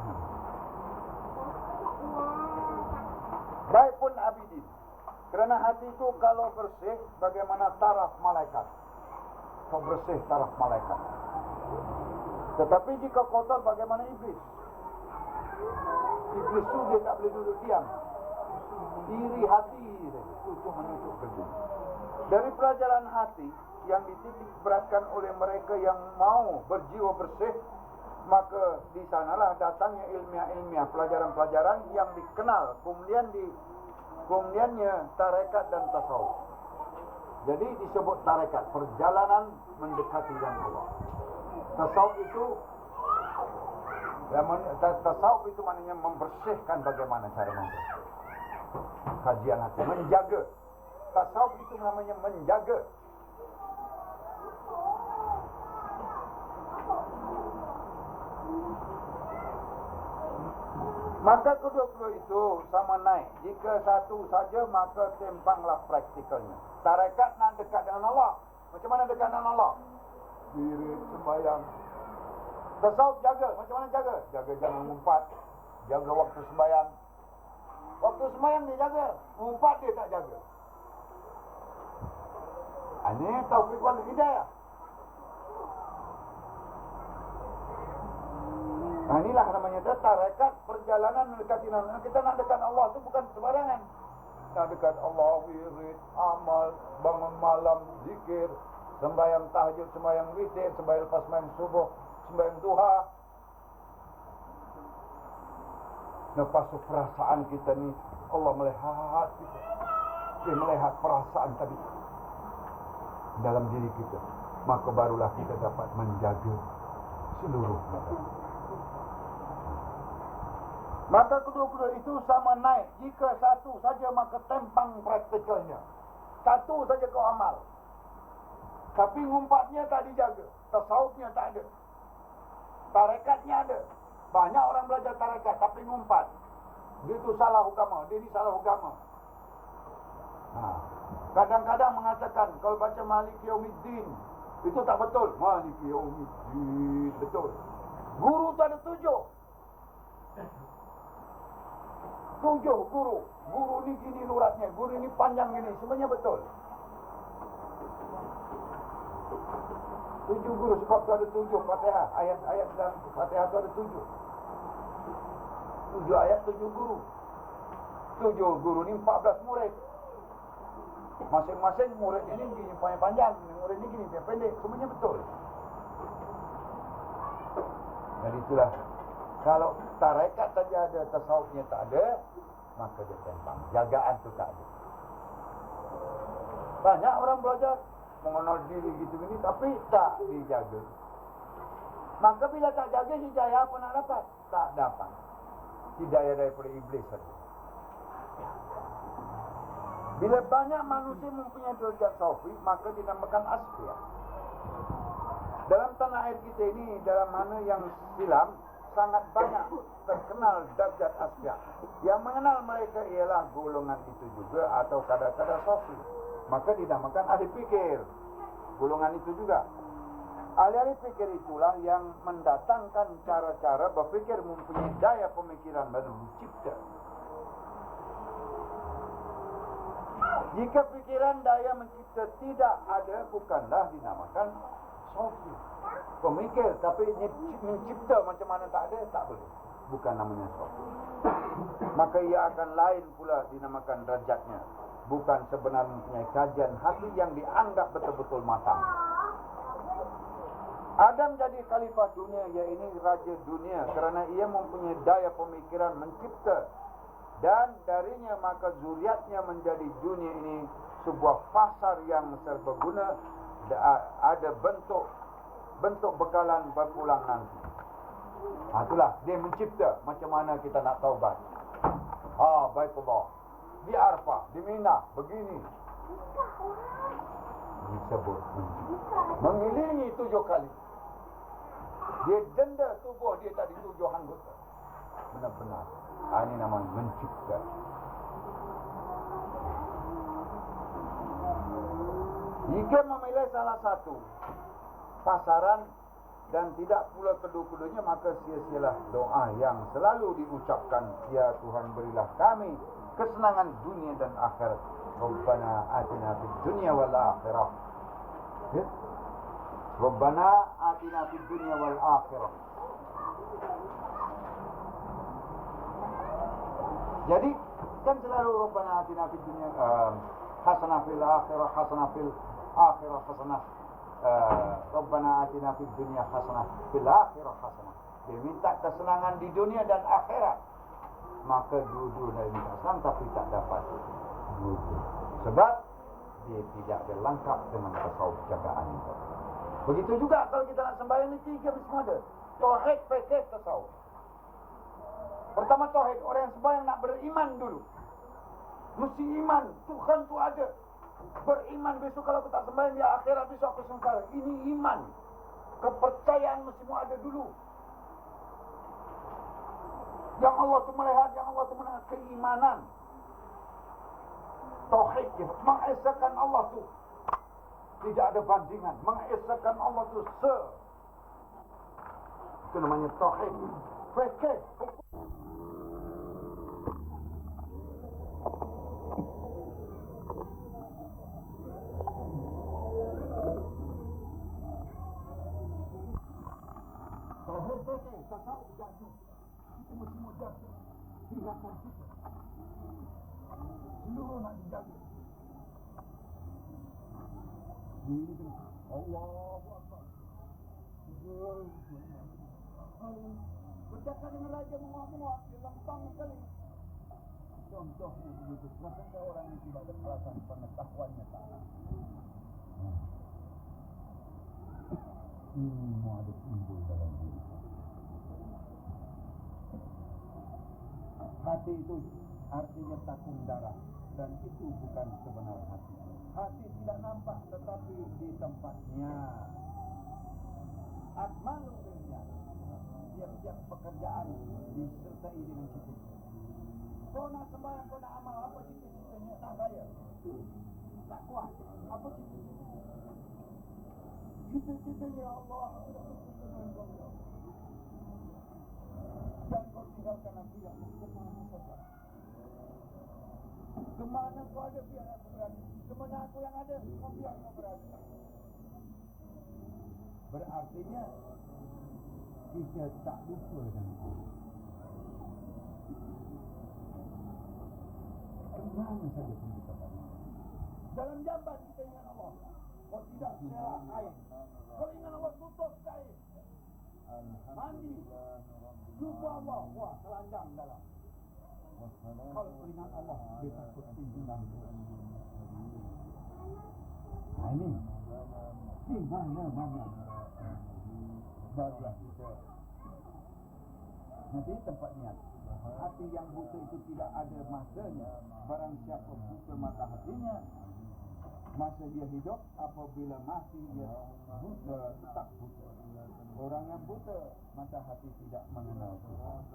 Baik pun abidin. Kerana hati itu kalau bersih, bagaimana taraf malaikat. Kau bersih taraf malaikat. Tetapi jika kotor, bagaimana iblis? Iblis itu dia tak boleh duduk diam. Iri hati. Itu menutup kerja. Dari pelajaran hati yang dititik beratkan oleh mereka yang mau berjiwa bersih, maka di sanalah datangnya ilmiah-ilmiah, pelajaran-pelajaran yang dikenal, kemudiannya tarekat dan tasawuf. Jadi disebut tarekat, perjalanan mendekati dengan Allah. Tasawuf itu maknanya membersihkan, bagaimana cara membersihkan. Kajian hati, menjaga. Tasawuf itu namanya menjaga. Maka kedua-dua itu sama naik. Jika satu saja, maka timpanglah praktikalnya. Tarekat nak dekat dengan Allah. Macam mana dekat dengan Allah? Wirid, sembahyang. Tasawuf jaga. Macam mana jaga? Jaga jangan mengumpat. Jaga waktu sembahyang. Waktu sembahyang dia jaga. Mengumpat dia tak jaga. Ini taufik wal hidayah. Inilah namanya tarekat, perjalanan mendekati Allah. Kita nak dekat Allah itu bukan sembarangan. Nak dekat Allah, wirid, amal, bangun malam, zikir, sembahyang tahajud, sembahyang witir, sembahyang lepas main subuh, sembahyang duha. Lepas tu perasaan kita ni, Allah melihat kita. Dia melihat perasaan tadi dalam diri kita. Maka barulah kita dapat menjaga seluruh kita. Maka kedua-dua itu sama naik. Jika satu saja, maka tempang praktikalnya. Satu saja kau amal. Tapi ngumpatnya tak dijaga. Tasawufnya tak ada. Tarekatnya ada. Banyak orang belajar tarekat tapi ngumpat. Dia itu salah agama. Dia ini salah agama. Kadang-kadang mengatakan kalau baca Maliki Yaumiddin, itu tak betul. Maliki Yaumiddin betul. Guru tu ada 7. 7 guru. Guru ni gini luratnya, guru ni panjang gini, semuanya betul. 7 guru, sebab tu ada 7 Fatihah. Ayat-ayat dalam Fatihah tu ada 7. 7 ayat, 7 guru. 7 guru ni 14 murid. Masing-masing murid ini gini panjang, murid ini gini pendek, semuanya betul. Jadi itulah, kalau tarekat saja ada, tasawufnya tak ada, maka dia tempang. Jagaan tu tak ada. Banyak orang belajar mengenal diri gitu-gini, tapi tak dijaga. Maka bila tak jaga, hidayah apa nak dapat? Tak dapat. Hidayah daripada iblis saja. Bila banyak manusia mempunyai derajat sufi, maka dinamakan asfiya. Dalam tanah air kita ini, dalam mana yang silam, sangat banyak terkenal darjat asfiya. Yang mengenal mereka ialah golongan itu juga atau kadar-kadar sufi. Maka dinamakan ahli fikir. Golongan itu juga. Ahli-ahli fikir itulah yang mendatangkan cara-cara berfikir, mempunyai daya pemikiran baru mencipta. Jika fikiran daya mencipta tidak ada, bukanlah dinamakan sufi. Pemikir tapi mencipta macam mana tak ada, tak boleh. Bukan namanya sufi. Maka ia akan lain pula dinamakan derajatnya. Bukan sebenarnya mempunyai kajian hati yang dianggap betul-betul matang. Adam jadi khalifah dunia, iaitu raja dunia, kerana ia mempunyai daya pemikiran mencipta. Dan darinya maka zuriatnya menjadi dunia ini sebuah pasar yang serbaguna. Ada bentuk bekalan berpulang nanti. Itulah dia mencipta. Macam mana kita nak taubat? Baik Allah. Di Arfah, di Mina, begini. Disebut mencipta. Mengiringi 7 kali. Dia denda tubuh dia tadi 7 anggota. Benar-benar. Ini namanya mencipta. Jika memilih salah satu pasaran dan tidak pula kedua-keduanya, maka sia-sialah doa yang selalu diucapkan, ya Tuhan berilah kami kesenangan dunia dan akhirat. Rabbana atina fid dunya wal akhirah. Ya? Rabbana atina fid dunya wal akhirah. Jadi kan selalu Rabbana atina fid dunya hasanah fil akhirah hasanah fil akhirah hasanah. Rabbana atina fid dunya hasanah fil akhirah hasanah. Dia minta kesenangan di dunia dan akhirat. Maka dua-dua dari minta senang tapi tak dapat dua-dua. Sebab dia tidak ada lengkap dengan tasawuf jagaan itu. Begitu juga kalau kita nak sembahyang ni 3 mesti ada. Tauhid, fikih, tasawuf. Pertama tauhid, orang yang sembahyang nak beriman dulu. Mesti iman, Tuhan tu ada. Beriman besok kalau aku tak sembahyang di akhirat besok aku sengsara. Ini iman. Kepercayaan mesti mu ada dulu. Yang Allah tu melihat, yang Allah tu mendengar, keimanan. Tauhid dia mengesahkan Allah tu tidak ada bandingan, mengesahkan Allah tu itu namanya tauhid. Fikih. Tauhid fikih, tasawuf jatuh. Itu mesti mudah tindakan kita. Seluruh nak dijaga. Ini tu Allahu Akbar. Bercakap dengan raja menguap-nguap, dia lempang sekali. Contohnya begitu. Rasanya orang yang tidak ada perasaan pengetahuannya tak. Ini mau ada timbul dalam diri. Hati itu artinya takung darah, dan itu bukan sebenar hati. Hati tidak nampak tetapi di tempatnya. Akmalul dunia. Tiap-tiap pekerjaan disertai dengan cita-cita. Kau nak sembahyang, kau nak amal, apa cita-citanya? Nak kaya? Tak kuat. Apa cita-cita? Cita-citanya Allah. Jangan kau tinggalkan aku ya Allah. Kemana saja? Kemana kau ada biar aku berada. Kemana aku yang ada, kau biar kau berada. Berartinya kita tak lupa dengan Allah. Kemana saja pun kita berada. Dalam jamban kita ingat Allah. Kau tidak selak kain. Kau ingat Allah, tutup kain. Mandi. Jumpa Allah. Wah, telanjang dalam. Kalau ingat Allah, dia takut timbunan. Nah ini. Di mana-mana. Barulah kita. Nanti tempat niat. Hati yang buta itu tidak ada masanya. Barang siapa buta mata hatinya, masa dia hidup, apabila mati dia buta, tetap buta. Orang yang buta mata hati tidak mengenal Tuhan.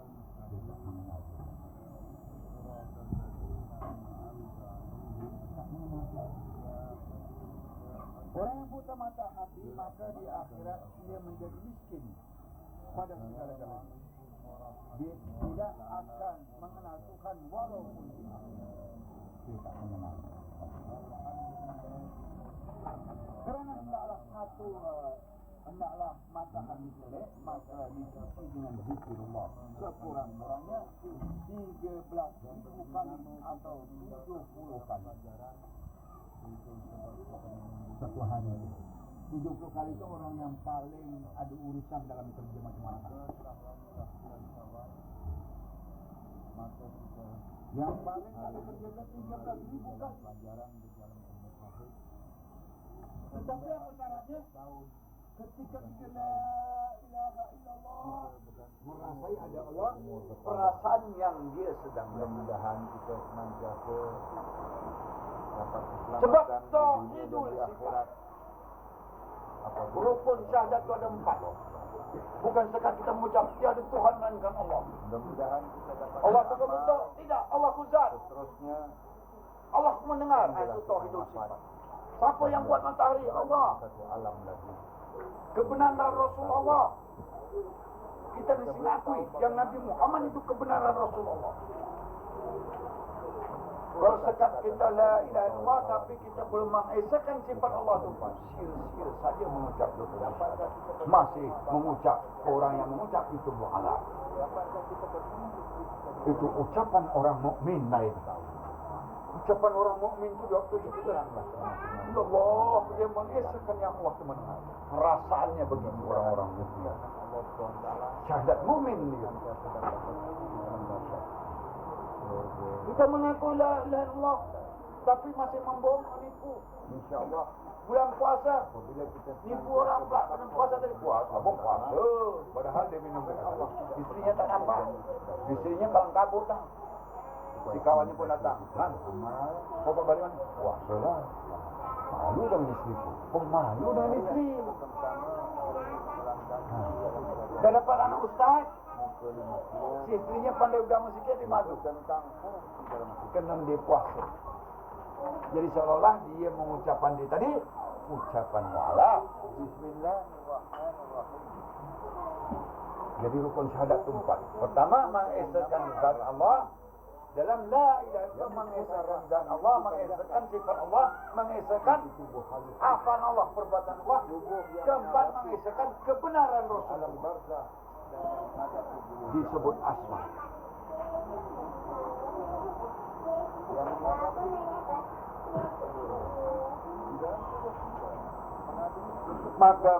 Tidak mengenal Tuhan. Tak mengenal Tuhan. Orang yang buta mata hati, maka di akhirat dia menjadi miskin pada segala-galanya. Dia tidak akan mengenal Tuhan walaupun dia tak mengenal. Kerana hendaklah mata hati jelek, maka dicuci dengan zikrullah. Sekurang-kurangnya 13,000 kali atau 70 kali. Satu hari 70 kali itu orang yang paling ada urusan dalam kerja macam-macam. Yang paling ada kerja 13,000 kali. Tetapi apa syaratnya? Ketika kita la ilaha illallah, merasai ada Allah, perasaan yang dia sedang. Mudah-mudahan kita senantiasa dapat keselamatan. Sebab tauhidul akhirat. Rukun syahadat itu ada 4. Bukan sekadar kita mengucap tiada Tuhan melainkan Allah. Mudah-mudahan kita dapat Allah itu membentuk, tidak. Allah Zat. Seterusnya Allah mendengar. Itu tauhidul sifat. Siapa yang buat matahari? Allah. satu alam lagi. Kebenaran Rasulullah. Kita di sini akui yang Nabi Muhammad itu kebenaran Rasulullah. Kalau sekat kita la ilaha illallah tapi kita belum mengesahkan sifat Allah itu, sil-sil saja mengucap itu. Masih mengucap, orang yang mengucap itu mu'alaf. Itu ucapan orang mukmin lain. Ucapan orang mukmin itu waktu kita ya Allah, dia mengesahkan yang Allah teman. Perasaannya begitu orang-orang mukmin. Syahadat mukmin dia. Kita mengaku la ilaha illallah tapi masih membohong, menipu. InsyaAllah Bulan puasa apabila kita nipu orang pula bulan puasa tadi puasa, abang puasa. Padahal dia minum Allah. Istrinya tak nampak. Istrinya kalang kabut dah. Si kawannya pun datang. Han, kau buat balik mana? Puasa lah. Malu dengan istriku. Pemalu dengan istri. Dah dapat anak ustaz. Si istrinya pandai agama sikit, dia malu. Kerana dia puasa. Jadi seolah-olah dia mengucapkan dia tadi ucapan mu'alaf. Bismillahirrahmanirrahim. Jadi rukun syahadat itu 4. Pertama, mengesahkan zat Allah. Dalam la ilaha illallah mengesahkan zat Allah, mengesahkan sifat Allah, mengesahkan afan Allah, perbuatan Allah. Keempat, mengesahkan kebenaran Rasulullah. Disebut asma. Maka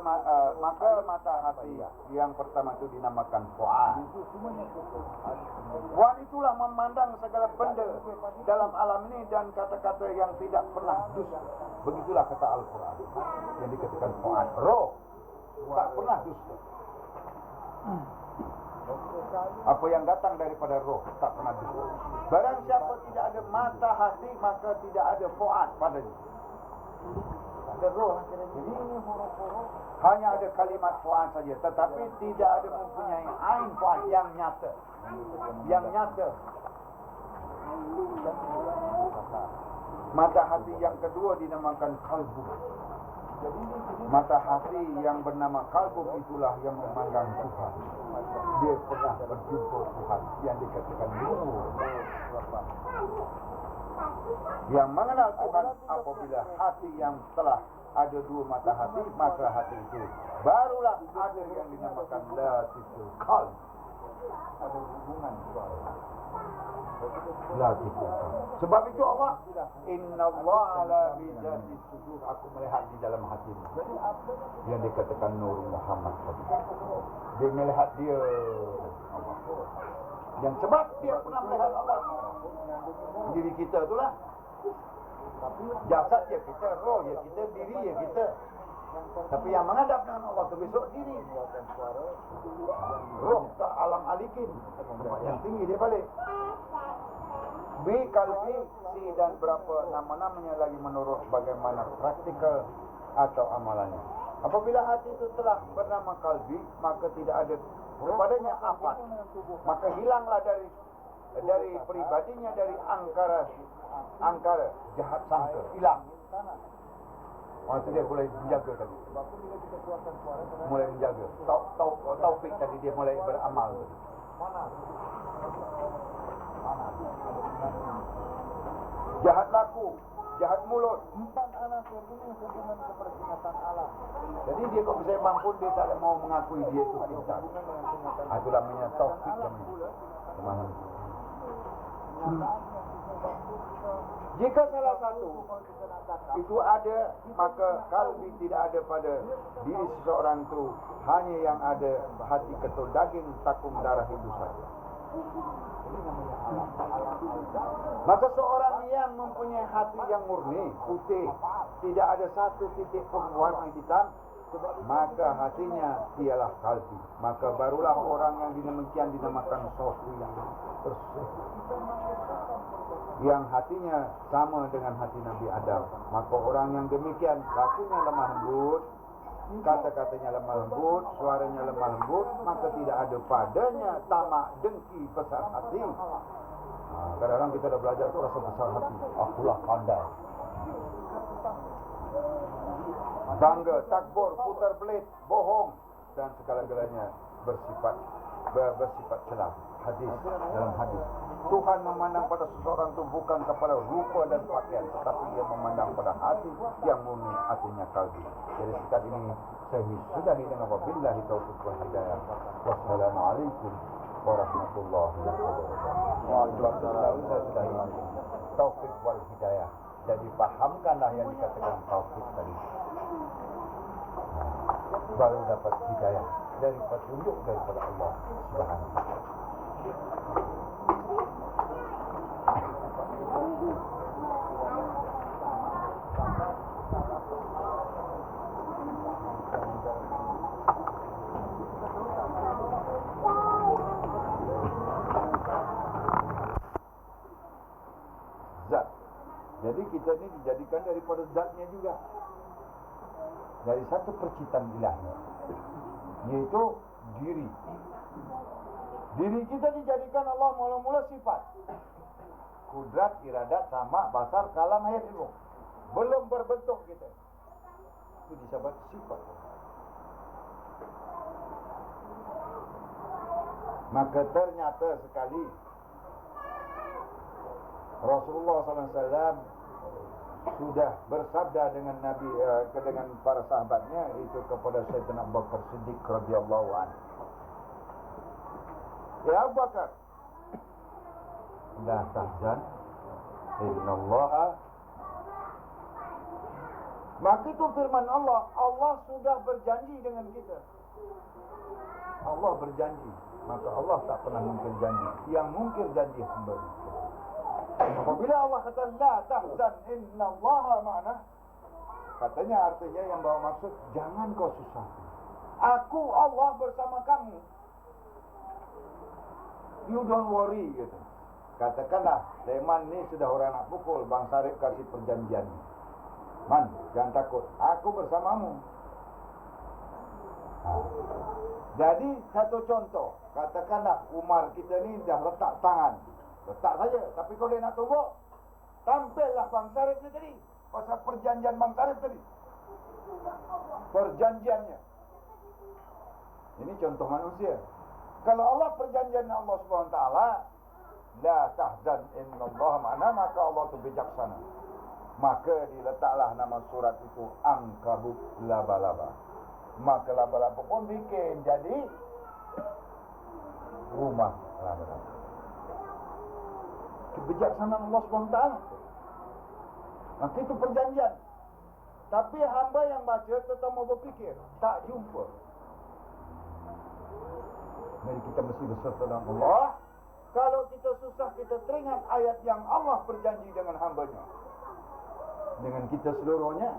mata hati yang pertama itu dinamakan fu'ad. Fu'ad itulah memandang segala benda dalam alam ini dan kata-kata yang tidak pernah dusta. Begitulah kata Al-Quran yang dikatakan fu'ad. Roh tak pernah dusta. Apa yang datang daripada roh tak pernah dusta. Barang siapa tidak ada mata hati, maka tidak ada fu'ad padanya. Ada roh lah. Jadi hanya ada kalimat fu'ad saja, tetapi tidak ada mempunyai ain fu'ad yang nyata. Yang nyata. Mata hati yang kedua dinamakan kalbu. Mata hati yang bernama kalbu itulah yang memandang Tuhan. Dia pernah berjumpa Tuhan yang dikatakan nur. Yang mengenal Tuhan apabila hati yang telah ada 2 mata hati, maka hati itu barulah ada yang dinamakan latiful qalb. Ada hubungan latiful qalb. Sebab itu Allah, innallaha ala bizati sudur, aku melihat di dalam hatimu. Yang dikatakan Nur Muhammad tadi. Dia melihat dia Allah. Yang sebab dia pernah melihat Allah. Diri kita itulah. Jasad ya kita, roh ya kita, diri ya kita. Tapi yang menghadap dengan Allah itu besok diri. Roh ke alam alikin. Yang tinggi dia balik. B, kalbi, C dan berapa nama-namanya lagi menurut bagaimana praktikal atau amalannya. Apabila hati itu telah bernama kalbi, maka tidak ada kepadanya afat. Maka hilanglah dari pribadinya, dari angkara jahat sangka, hilang. Waktu dia mulai menjaga tadi. Mulai menjaga. Taufik tadi dia mulai beramal. Jahat laku, jahat mulut. 4 anak ini hubungan kepersingatan alam. Jadi dia kalau saya mampu, dia tak mau mengakui dia itu pintar. Itulah namanya taufik namanya. Jika salah satu itu ada, maka kalbi tidak ada pada diri seseorang itu, hanya yang ada hati ketul daging takum darah itu saja. Maka seorang yang mempunyai hati yang murni, putih, tidak ada satu titik pun warna hitam, maka hatinya ialah kalbi. Maka barulah orang yang demikian dinamakan sofi, bersih, yang hatinya sama dengan hati Nabi Adam. Maka orang yang demikian lakunya lemah lembut, kata-katanya lemah lembut, suaranya lemah lembut, maka tidak ada padanya tamak, dengki, besar hati. Kadang-kadang kita dah belajar tu rasa besar hati. Akulah pandai. Bangga, takbur, putar belit, bohong dan segala-galanya bersifat celah. Hadis, dalam hadis, Tuhan memandang pada seseorang itu bukan kepada rupa dan pakaian, tetapi Dia memandang pada hati yang murni, artinya kalbi. Jadi sekat ini saya sudahi dengan wabillahi taufiq wal hidayah. Wassalamualaikum warahmatullahi wabarakatuh. Waalaikumsalam. Saya sudahi taufiq wal hidayah. Jadi pahamkanlah yang dikatakan taufik tadi. Baru dapat hidayah dari petunjuk daripada Allah Subhanahu wa taala. Zat. Jadi kita ni dijadikan daripada zatnya juga. Dari satu perciptaan ilahi, yaitu diri. Diri kita dijadikan Allah mula-mula sifat. Kudrat, iradat, sama, basar, kalam, hayat, ilmu. Belum berbentuk kita. Itu disebut sifat. Maka ternyata sekali Rasulullah SAW sudah bersabda dengan Nabi dengan para sahabatnya, itu kepada Sayyidina Abu Bakar Siddiq radhiyallahu anhu. Ya Abu Bakar, la tahzan innallaha. Maka itu firman Allah, Allah sudah berjanji dengan kita. Allah berjanji, maka Allah tak pernah mungkir janji. Yang mungkir janji hamba. Apabila Allah kata la tahzan innallaha ma'ana, katanya artinya yang bawa maksud jangan kau susah. Aku Allah bersama kamu. You don't worry gitu. Katakanlah, Man ni sudah orang nak pukul, Bang Sarip kasih perjanjian. Man, jangan takut, aku bersamamu. Jadi satu contoh, katakanlah Umar kita ni dah letak tangan. Letak saja, tapi kalau dia nak tumbuk, tampillah Bang Sarip ni tadi. Pasal perjanjian Bang Sarip tadi. Perjanjiannya. Ini contoh manusia. Kalau Allah perjanjian Allah Subhanahu Wa Taala, la tahzan innallaha ma'ana, maka Allah itu bijaksana. Maka diletaklah nama surat itu Ankabut laba-laba. Maka laba-laba pun bikin jadi rumah laba-laba. Kebijaksanaan Allah SWT. Maka itu perjanjian. Tapi hamba yang baca tetap mau berfikir, tak jumpa. Jadi kita mesti berserta dengan Allah. Kalau kita susah, kita teringat ayat yang Allah berjanji dengan hambanya, dengan kita seluruhnya.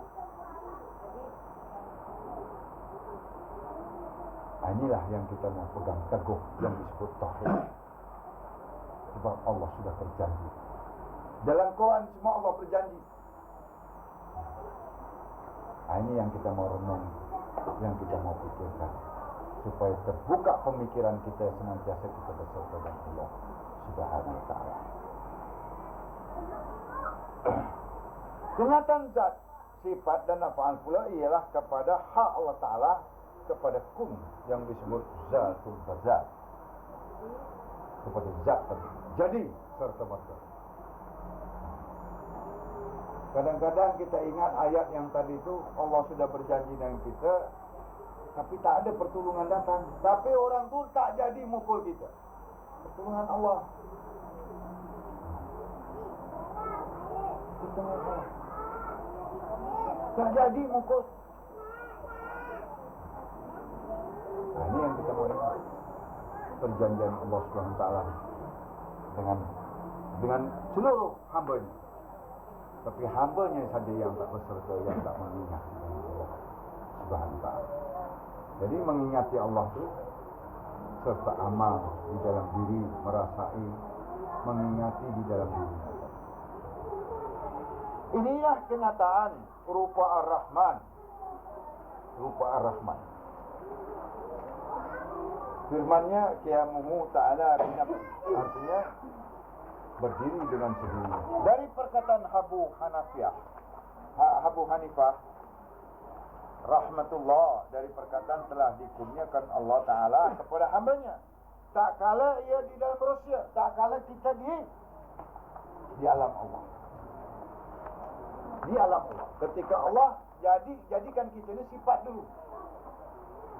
Inilah yang kita mau pegang teguh, yang disebut tauhid. Sebab Allah sudah berjanji. Dalam Quran semua Allah berjanji. Ini yang kita mau renung, yang kita mau pikirkan, supaya terbuka pemikiran kita, senantiasa kita berserta dengan Allah Subhanahu Wa Taala. Kenyataan zat, sifat dan af'al pula ialah kepada hak Allah Taala, kepada kun yang disebut zatul bazat, kepada zat jadi serta merta. Kadang-kadang kita ingat ayat yang tadi itu, Allah sudah berjanji dengan kita, tapi tak ada pertolongan datang. Tapi orang tu tak jadi mukul kita. Pertolongan Allah. Pertolongan Allah. Tak jadi mukul. Ini yang kita mau ingat. Perjanjian Allah SWT dengan seluruh hambanya. Tapi hambanya saja yang tak berserta, yang tak mengingat Allah Subhanahu Wa Taala. Jadi mengingati Allah itu serta amal di dalam diri, merasai, mengingati di dalam diri. Inilah kenyataan rupa Ar-Rahman rupa Ar-Rahman. Firman-Nya qiyamuhu ta'ala binafsi, artinya berdiri dengan sendirinya. Dari perkataan Abu Hanifah rahmatullah, dari perkataan telah dikurniakan Allah Ta'ala kepada hambanya, tak kala ia di dalam Rusia, tak kala kita di alam Allah. Di alam Allah. Ketika Allah jadikan kita ini sifat dulu.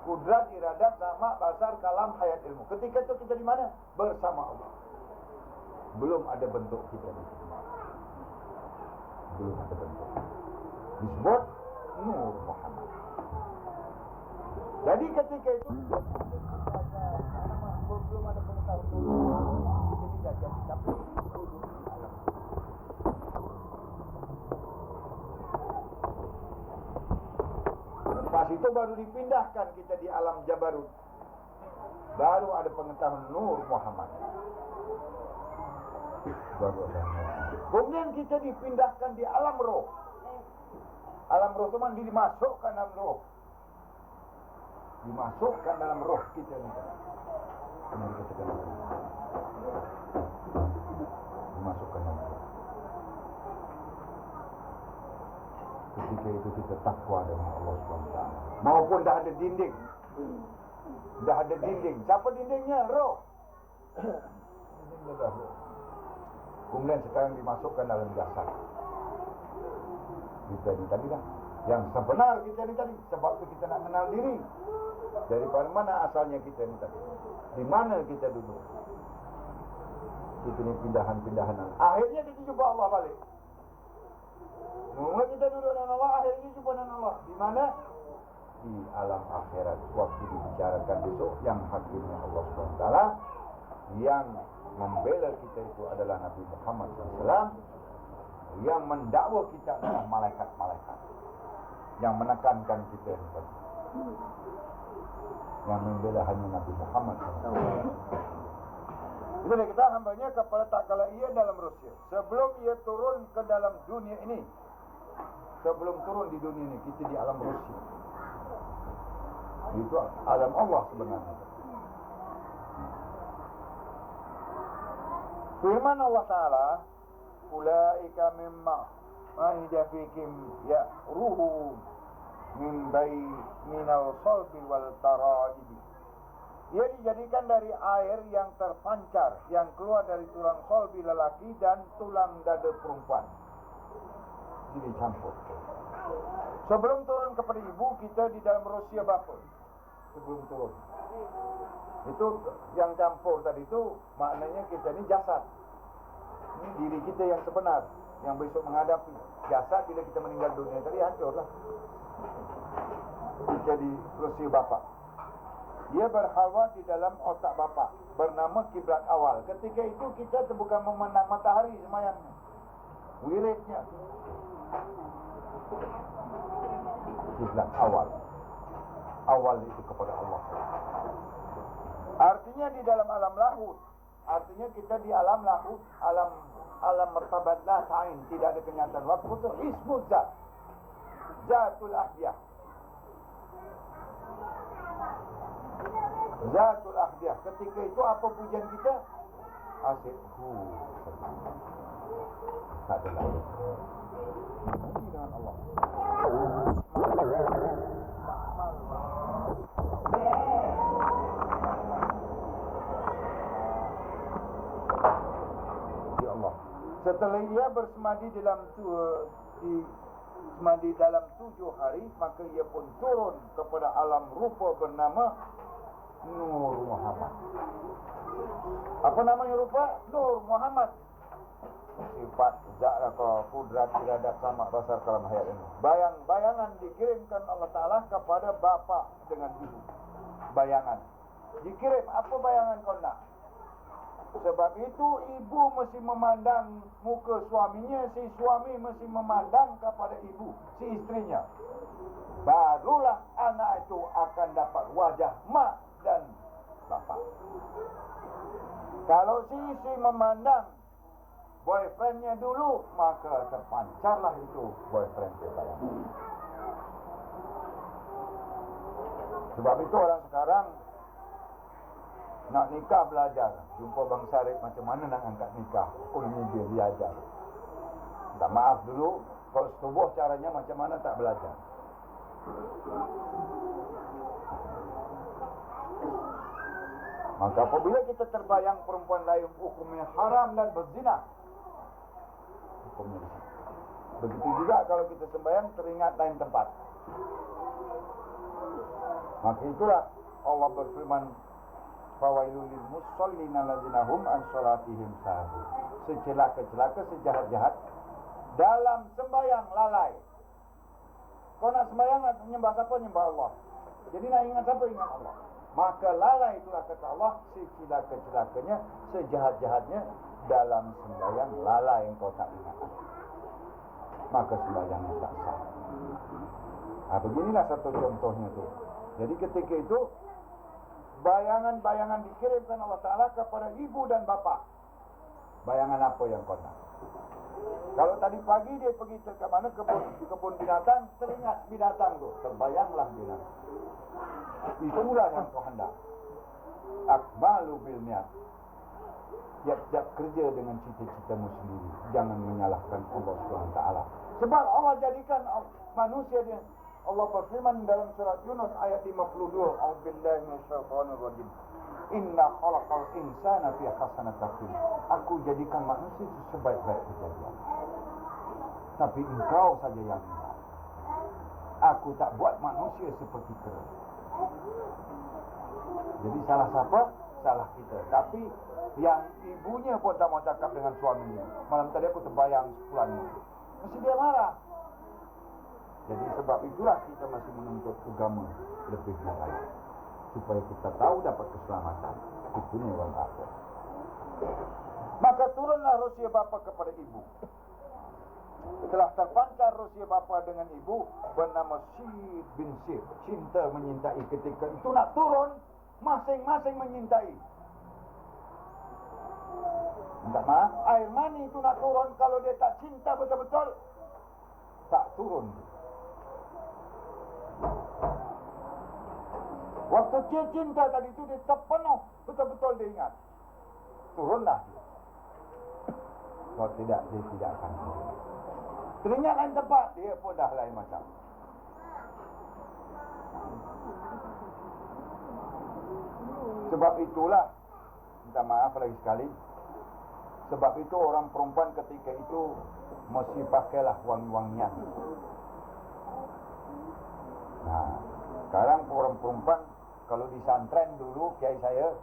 Kudrat, iradat, sama, basar, kalam, hayat, ilmu. Ketika itu kita di mana? Bersama Allah. Belum ada bentuk kita di sini. Belum ada bentuk. Disebut Nur Muhammad. Jadi ketika itu belum ada pengetahuan dulu. Kita tidak jadi tapi lepas itu baru dipindahkan kita di alam Jabarut. Baru ada pengetahuan Nur Muhammad. Baru ada. Kemudian kita dipindahkan di alam roh. Alam roh itu dimasukkan dalam roh. Dimasukkan dalam roh kita ni. Dimasukkan dalam roh. Ketika itu kita takwa dengan Allah SWT. Maupun dah ada dinding. Dah ada dinding. Siapa dindingnya? Roh. Dindingnya dah roh. Kemudian sekarang dimasukkan dalam jasad. Kita ni tadi dah. Yang sebenar kita ni tadi. Sebab tu kita nak kenal diri. Daripada mana asalnya kita ni tadi. Di mana kita duduk. Itu ni pindahan-pindahan. Akhirnya kita jumpa Allah balik. Mula kita duduk dengan Allah, akhirnya jumpa dengan Allah. Di mana? Di alam akhirat. Waktu dibicarakan besok, yang hakimnya Allah SWT, yang membela kita itu adalah Nabi Muhammad SAW, yang mendakwa kita adalah malaikat-malaikat, yang menekankan kita tadi. Yang membela hanya Nabi Muhammad SAW. Jadi kita hambanya kepada tak kala ia dalam Rusia. Sebelum ia turun ke dalam dunia ini. Sebelum turun di dunia ini, kita di alam Rusia. Itu alam Allah sebenarnya. Firman Allah Ta'ala, ulaika mimma ma'ida fikim ya'ruhu minal salbi wal tara'ibi. Ia dijadikan dari air yang terpancar, yang keluar dari tulang solbi lelaki dan tulang dada perempuan. Jadi campur. Sebelum turun kepada ibu, kita di dalam Rusia bapa. Sebelum turun. Itu yang campur tadi itu, maknanya kita ni jasad. Ini diri kita yang sebenar, yang besok menghadapi. Jasad bila kita meninggal dunia tadi hancurlah. Kita di Rusia bapa. Dia berhalwat di dalam otak bapa, bernama kiblat awal. Ketika itu kita bukan memandang matahari semayangnya, wiridnya. Kiblat awal. Awal itu kepada Allah. Artinya di dalam alam lahut. Artinya kita di alam lahut, alam martabat la ta'in, tidak ada kenyataan. Waktu itu ismu zat. Zatul ahdiyah. Zatul ahdiyah. Ketika itu apa pujian kita? Asyikhu. Tak ada lagi. Ini dengan Allah. Ya Allah. Setelah ia bersemadi dalam 7 hari, maka ia pun turun kepada alam rupa bernama Nur Muhammad. Apa namanya rupa? Nur Muhammad. Sifat zat atau kudrat iradat sama basar kalam hayat ini. Bayangan dikirimkan Allah Ta'ala kepada bapa dengan ibu. Bayangan dikirim. Apa bayangan kau nak? Sebab itu ibu mesti memandang muka suaminya, si suami mesti memandang kepada ibu, si istrinya. Barulah anak itu akan dapat wajah mak dan bapa. Kalau si istri memandang boyfriendnya dulu, maka terpancarlah itu boyfriend kita. Sebab itu orang sekarang nak nikah belajar. Jumpa Bang Sarip macam mana nak angkat nikah. Ini dia belajar. Tak maaf dulu, kalau setubuh caranya macam mana tak belajar. Maka apabila kita terbayang perempuan lain hukumnya haram dan berzina, hukumnya di situ. Begitu juga kalau kita sembahyang teringat lain tempat. Maka itulah Allah berfirman, fawailul lil musallin alladzina hum an salatihim sahun. Secelaka-celaka, sejahat-jahat dalam sembahyang lalai. Kau nak sembahyang, nak nyembah siapa? Nyembah Allah. Jadi nak ingat siapa? Ingat Allah. Maka lalai itulah kata Allah, secelaka-celakanya, sejahat-jahatnya dalam sembahyang lalai engkau tak ingat Allah. Maka sembahyangnya tak sah. Beginilah satu contohnya tu. Jadi ketika itu bayangan-bayangan dikirimkan Allah Ta'ala kepada ibu dan bapa. Bayangan apa yang kau nak? Kalau tadi pagi dia pergi ke mana, kebun binatang, teringat binatang tu, terbayanglah binatang. Itulah yang kau hendak. Akmalu bil niat. Tiap-tiap kerja dengan cita-citamu sendiri. Jangan menyalahkan Allah SWT. Sebab Allah jadikan manusia dia. Allah berfirman dalam surat Yunus ayat 52. A'udzubillahi minasyaitonirrajim. Inna khalaqal insana fi hasanati taqwim. Aku jadikan manusia sebaik-baik kejadian. Tapi engkau saja yang ingat. Aku tak buat manusia seperti kera. Jadi salah siapa? Salah kita. Tapi yang ibunya pun tak mau cakap dengan suaminya. Malam tadi aku terbayang sepulan. Mesti dia marah. Jadi sebab itulah kita masih menuntut agama lebih baik. Supaya kita tahu dapat keselamatan. Itu ni orang apa. Maka turunlah Rusia bapa kepada ibu. Setelah terpancar Rusia bapa dengan ibu, bernama Syed bin Syed. Cinta menyintai. Ketika itu nak turun, masing-masing menyintai. Minta maaf, air mani itu nak turun, kalau dia tak cinta betul-betul, tak turun. Waktu dia cinta tadi itu, dia terpenuh, betul-betul dia ingat. Turunlah dia. Kalau tidak, dia tidak akan turun. Teringat lain tempat, dia pun dah lain macam. Sebab itulah, minta maaf lagi sekali, sebab itu orang perempuan ketika itu mesti pakailah wangi-wangian. Nah, sekarang orang perempuan kalau di santren dulu kiai saya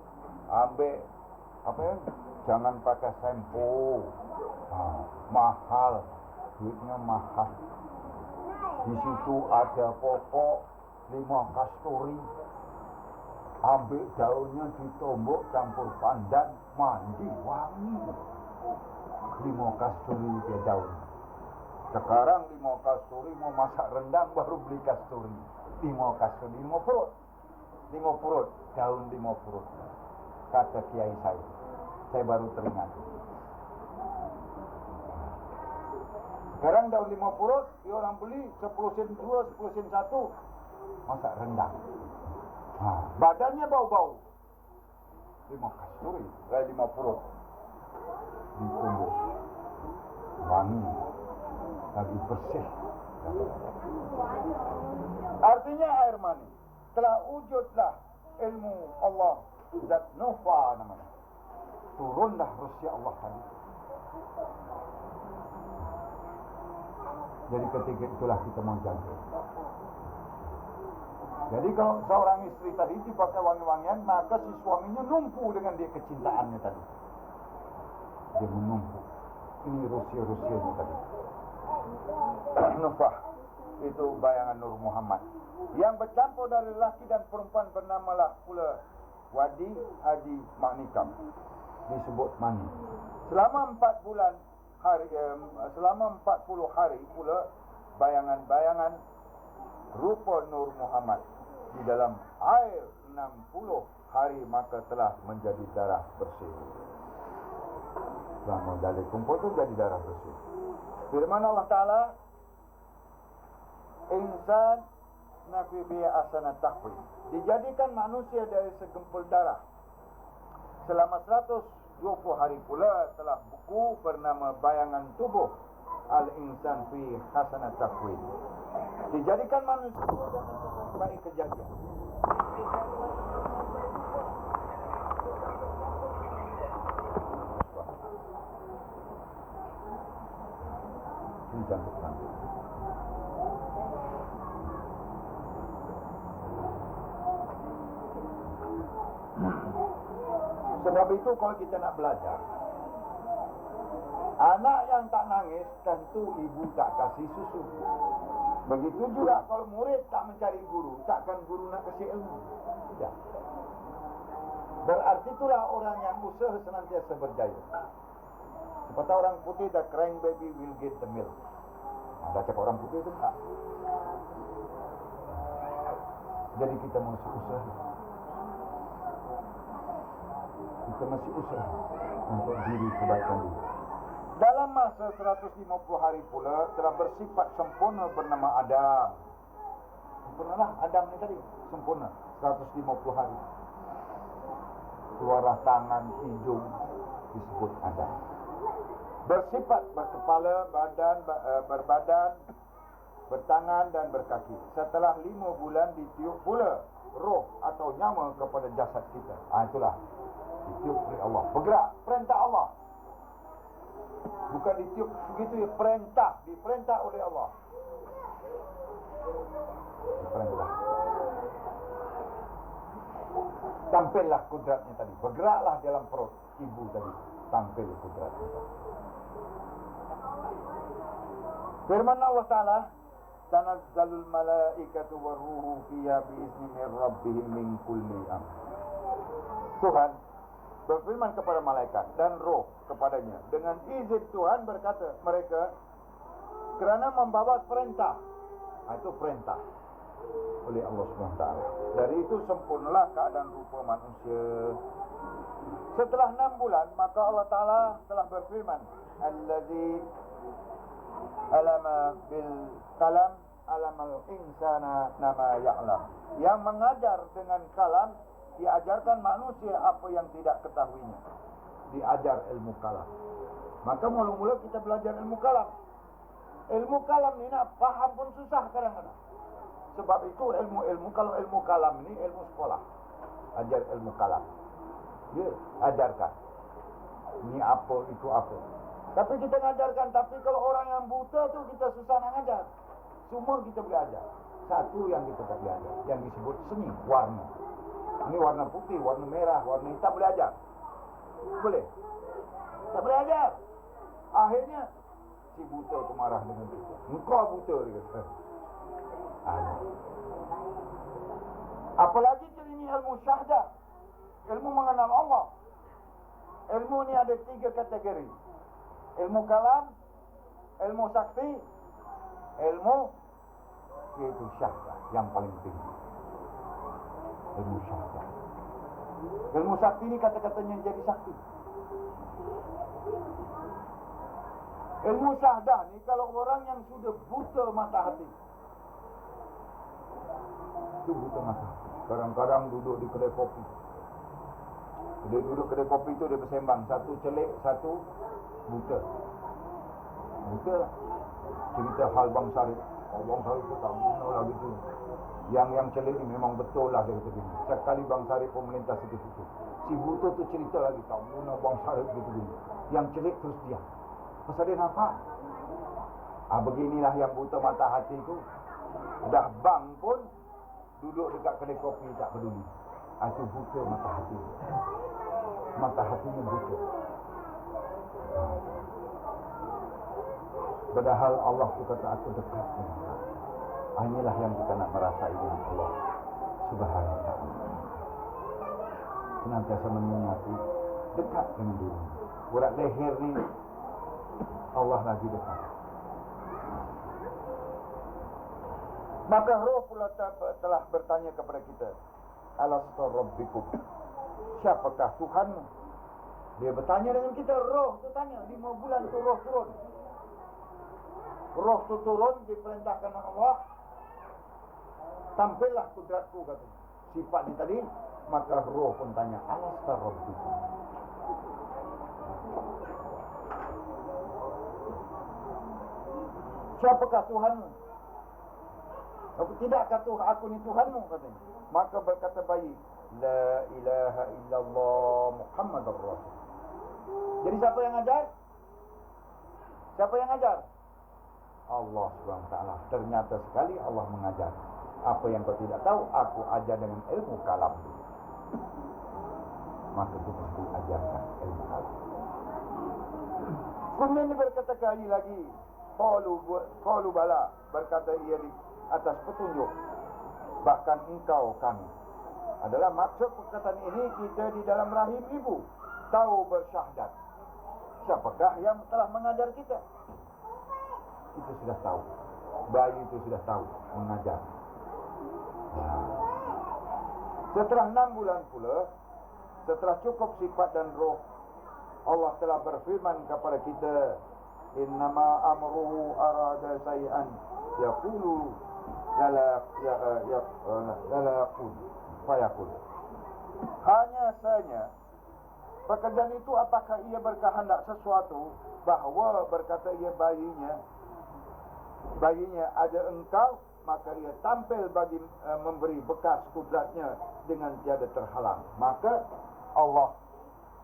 ambil apa ya? Jangan pakai shampoo. Mahal, duitnya mahal. Di situ ada popok 5 kasturi. Ambil daunnya ditumbuk, campur pandan, mandi wangi. 5 kasturi dia daun. Sekarang 5 kasturi mau masak rendang baru beli kasturi. 5 kasturi, 5 perut. 5 perut, daun 5 perut. Kata kiai saya baru teringat. Sekarang daun 5 perut, dia orang beli 10 sen 2, 10 sen 1. Masak rendang. Badannya bau-bau. 5 kasturi, 5 perut. Ditumbuk. Wangi. Lagi bersih. Artinya air mani. Telah wujudlah ilmu Allah. Zat Nufa namanya. Turunlah Rusia Allah tadi. Jadi ketika itulah kita mau jaga. Jadi kalau seorang istri tadi dipakai wangi-wangian, maka si suaminya numpu dengan dia kecintaannya tadi. Dia menumpu. Ini Rusia-Rusianya tadi. Nufah. Itu bayangan Nur Muhammad. Yang bercampur dari lelaki dan perempuan bernamalah pula Wadi Adi Manikam. Disebut mani. Selama 40 hari pula bayangan-bayangan rupa Nur Muhammad di dalam air 60 hari maka telah menjadi darah bersih. Selama dari kumpul itu jadi darah bersih. Firman Allah Ta'ala, insan nafi bi ahsana taqwim. Dijadikan manusia dari segempul darah. Selama 120 hari pula telah buku bernama Bayangan Tubuh Al-Insan fi Hasanat Taqwim. Dijadikan manusia dengan baik kejadian. Ini cantik-cantik. Sebab itu kalau kita nak belajar, anak yang tak nangis tentu ibu tak kasih susu. Begitu juga kalau murid tak mencari guru, takkan guru nak kasih ilmu. Tidak. Berarti itulah orang yang usaha senantiasa berjaya. Seperti orang putih, the crying baby will get the milk. Ada cakap orang putih itu tak. Jadi kita masih usaha. Kita masih usaha untuk diri kebaikan diri. Dalam masa 150 hari pula telah bersifat sempurna bernama Adam. Sempurnalah Adam ni tadi, sempurna 150 hari. Keluarlah tangan, hidung, disebut Adam. Bersifat berkepala, berbadan, bertangan dan berkaki. Setelah 5 bulan ditiup pula roh atau nyawa kepada jasad kita. Itulah ditiup oleh Allah. Bergerak, perintah Allah. Bukan ditiup begitu ya, perintah, diperintah oleh Allah. Diperintah. Tampillah kudratnya tadi. Bergeraklah dalam perut ibu tadi. Tampil kudratnya tadi. Firman Allah Ta'ala, tanazzalul malaikatu waruhu fiha biizni min rabbihim min kulli amr. Tuhan berfirman kepada malaikat dan roh kepadanya dengan izin Tuhan berkata mereka kerana membawa perintah. Itu perintah oleh Allah SWT. Dari itu sempurnalah keadaan rupa manusia. Setelah 6 bulan maka Allah Ta'ala telah berfirman, allazi alama bil kalam alamal insana nama ya'lam. Yang mengajar dengan kalam, diajarkan manusia apa yang tidak ketahuinya. Diajar ilmu kalam. Maka mula-mula kita belajar ilmu kalam. Ilmu kalam ni nak faham pun susah kadang-kadang. Sebab itu ilmu-ilmu, kalau ilmu kalam ni ilmu sekolah. Ajar ilmu kalam. Dia ajarkan. Ini apa, itu apa. Tapi kita ngajarkan. Tapi kalau orang yang buta tu kita susah nak ngajar. Semua kita boleh ajar. Satu yang kita tak boleh ajar, yang disebut seni, warna. Ini warna putih, warna merah, warna hitam boleh ajar? Boleh? Tak boleh ajar. Akhirnya si buta tu marah dengan kita. Engkau buta, dia kata. Apalagi ini ilmu syahadah, ilmu mengenal Allah. Ilmu ni ada 3 kategori. Ilmu kalam, ilmu sakti, ilmu yaitu syahadah yang paling tinggi. Ilmu syahadah. Ilmu sakti ni kata-katanya jadi sakti. Ilmu syahadah ni kalau orang yang sudah buta mata hati. Itu buta mata hati. Kadang-kadang duduk di kedai kopi. Dia duduk kedai kopi tu dia bersembang. Satu celik, satu buta. Buta lah. Cerita hal Bang Sarip. Bang Sarip tu tak guna lah gitu. Yang celik ni memang betul lah dia kata gini. Sekali Bang Sarip pun melintas situ-situ. Si buta tu cerita lagi, tak guna Bang Sarip gitu gini. Yang celik terus diam. Pasal dia nampak. Beginilah yang buta mata hati tu. Dah bang pun duduk dekat kedai kopi tak peduli. Itu buta mata hati. Mata hatinya buta. Padahal Allah tu kata aku dekat dengan kamu. Inilah yang kita nak merasai dengan Allah Subhanahu wa ta'ala. Senantiasa menyatu dekat dengan diri. Urat leher ni Allah lagi dekat. Maka roh pula telah bertanya kepada kita, Alastu Rabbikum, siapakah Tuhanmu? Dia bertanya dengan kita, roh tu tanya. 5 bulan tu roh turun. Roh tu turun diperintahkan oleh Allah tampillah kudratku kata. Sifat ni tadi, maka roh pun tanya, alasta rabbukum. Siapakah Tuhanmu? Tidakkah aku ni Tuhanmu katanya. Maka berkata bayi, la ilaha illallah Muhammadur Rasul. Jadi siapa yang ajar? Siapa yang ajar? Allah SWT. Ternyata sekali Allah mengajar. Apa yang kau tidak tahu, aku ajar dengan ilmu kalam. Maka kita sebut ajarkan ilmu kalam. Kemudian berkata kali lagi, qalu bala, berkata ia di atas petunjuk. Bahkan engkau kami. Adalah maksud perkataan ini, kita di dalam rahim ibu tahu bersyahadat. Siapakah yang telah mengajar kita? Kita sudah tahu. Bayi itu sudah tahu mengajar. Setelah 6 bulan pula, setelah cukup sifat dan roh, Allah telah berfirman kepada kita, innama amruhu arada say'an yaqulu lala yaqul fayaqul. Hanya saja pekerjaan itu apakah ia berkehendak sesuatu, bahawa berkata ia bayinya ada engkau, maka ia tampil bagi memberi bekas kudratnya dengan tiada terhalang. Maka Allah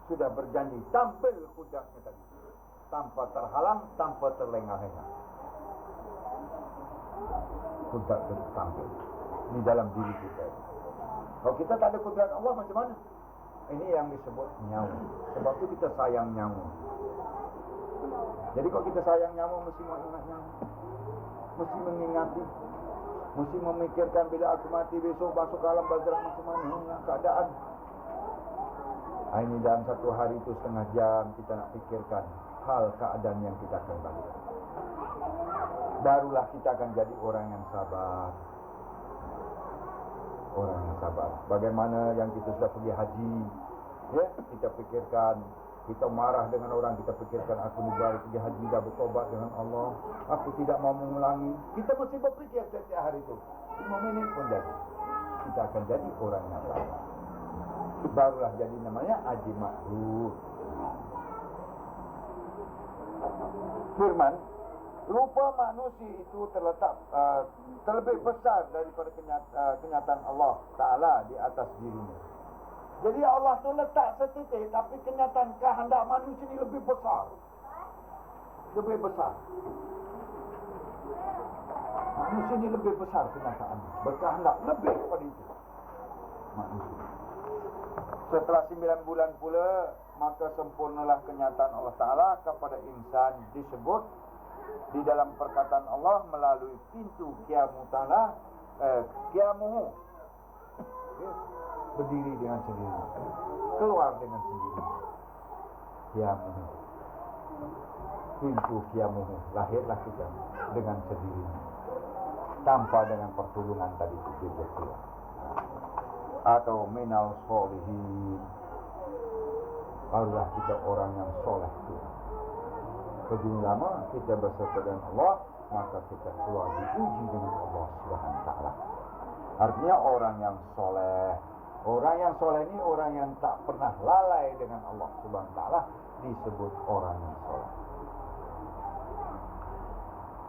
sudah berjanji tampil kudratnya tadi, tanpa terhalang, tanpa terlengah-lengah. Kudrat itu tampil di dalam diri kita. Kalau kita tak ada kudrat Allah, macam mana? Ini yang disebut nyawa. Sebab itu kita sayang nyawa. Jadi kalau kita sayang nyawa, mesti mengingat nyawa, mesti mengingati, mesti memikirkan bila aku mati besok masuk ke alam barzakh macam mana keadaan. Ini dalam satu hari itu setengah jam kita nak fikirkan hal keadaan yang kita akan balik. Barulah kita akan jadi orang yang sabar. Orang yang sabar. Bagaimana yang kita sudah pergi haji, ya, kita fikirkan, kita marah dengan orang, kita fikirkan aku ni baru pergi haji dah bertobat dengan Allah, aku tidak mau mengulangi. Kita mesti berfikir setiap hari itu. 5 minit pun jadi. Kita akan jadi orang yang sabar. Barulah jadi namanya haji mabrur. Firman, rupa manusia itu terletak terlebih besar daripada kenyataan Allah Ta'ala di atas dirinya. Jadi Allah tu letak setitik, tapi kenyataan kehendak manusia ini lebih besar. Lebih besar. Manusia ini lebih besar kenyataan, berkehendak lebih daripada itu. Manusia. Setelah 9 bulan pula, maka sempurnalah kenyataan Allah Ta'ala kepada insan, disebut di dalam perkataan Allah melalui pintu Qiyamu Ta'ala, Qiyamuhu, berdiri dengan sendiri, keluar dengan sendiri. Qiyamuhu, pintu Qiyamuhu, lahirlah kita dengan sendiri, tanpa dengan pertolongan tadi itu dia keluar. Atau minal solihin, barulah kita orang yang soleh itu. Begini lama kita bersama dengan Allah, maka kita keluar diuji dengan Allah Subhanahu Wa Taala. Artinya orang yang soleh, orang yang soleh ini orang yang tak pernah lalai dengan Allah Subhanahu Wa Taala, disebut orang yang soleh.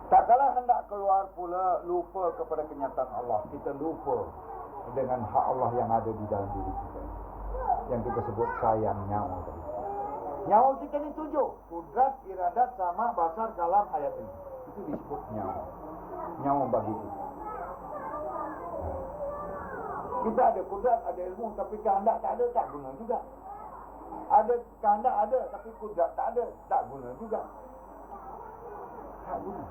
Tak kalah hendak keluar pula lupa kepada kenyataan Allah, kita lupa dengan hak Allah yang ada di dalam diri kita, yang kita sebut sayang nyawa tadi. Nyawa kita ni 7, kudrat, iradat, sama, basar, kalam, hayat ini. Itu disebut nyawa. Nyawa bagi kita. Kita ada kudrat, ada ilmu, tapi kehendak tak ada, tak guna juga. Ada kehendak ada, tapi kudrat tak ada, tak guna juga. Tak guna.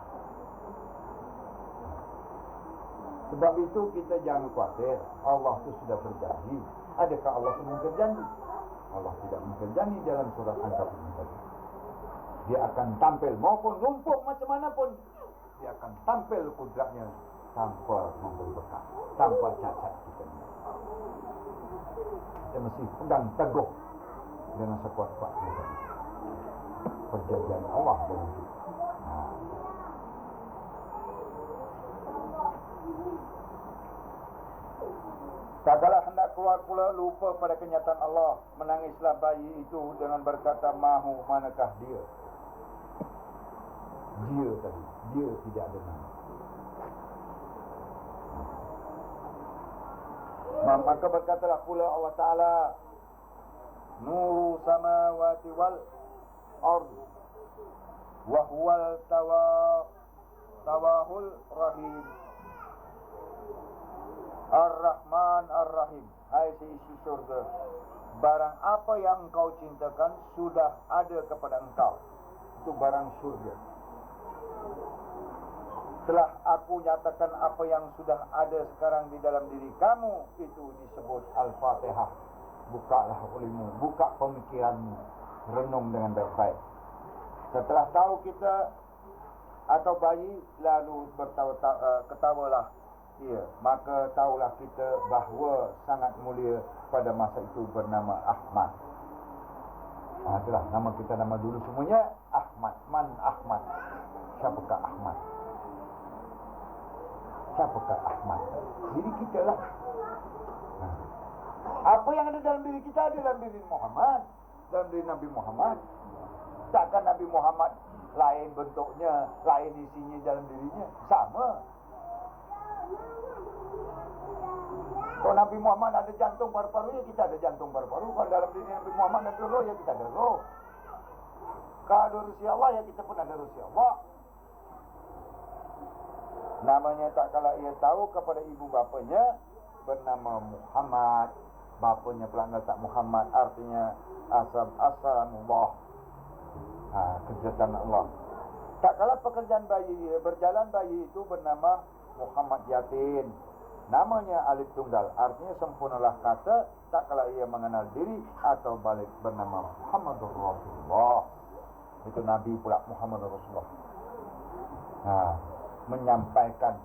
Sebab itu kita jangan khawatir. Allah tu sudah berjanji. Adakah Allah tu mungkin janji? Allah tidak mungkin janji dalam surat Ankabut tadi. Dia akan tampil, maupun lumpuh macam mana pun, dia akan tampil kudratnya tanpa memberi bekas, tanpa cacat kita. Kita mesti pegang teguh dengan sekuat-kuatnya tadi. Perjanjian Allah dengan kita. Tak kala hendak keluar pula lupa pada kenyataan Allah. Menangislah bayi itu dengan berkata, mahu manakah dia? Dia tadi, dia tidak ada nama. Maka berkatalah pula Allah Ta'ala, Nuru samawati wal ard wa huwal tawahul rahim Ar-Rahman Ar-Rahim. Hai seisi syurga, barang apa yang engkau cintakan sudah ada kepada engkau. Itu barang syurga. Telah aku nyatakan apa yang sudah ada sekarang di dalam diri kamu. Itu disebut Al-Fatihah. Bukalah olehmu, buka pemikiranmu, renung dengan baik-baik. Setelah tahu kita atau bayi, lalu ketawalah. Ya, maka tahulah kita bahawa sangat mulia pada masa itu bernama Ahmad. Itulah nama kita, nama dulu semuanya Ahmad. Man Ahmad? Siapakah Ahmad? Siapakah Ahmad? Diri kita lah. Apa yang ada dalam diri kita ada dalam diri Muhammad, dalam diri Nabi Muhammad. Takkan Nabi Muhammad lain bentuknya, lain isinya dalam dirinya? Sama. Kalau Nabi Muhammad ada jantung paru-paru, ya kita ada jantung paru-paru. Kalau dalam diri Nabi Muhammad ada roh, ya kita ada roh. Kalau ada rusia Allah, ya kita pun ada rusia Allah. Namanya tak kala ia tahu kepada ibu bapanya bernama Muhammad. Bapanya pelanggar tak Muhammad, artinya Assalamullah. Kejahatan Allah. Tak kala pekerjaan bayi, berjalan bayi itu bernama Muhammad Yatin. Namanya alif tunggal, artinya sempurnalah kata tak kala ia mengenal diri atau balik bernama Muhammadur Rasulullah. Itu Nabi pula Muhammadur Rasulullah. Menyampaikan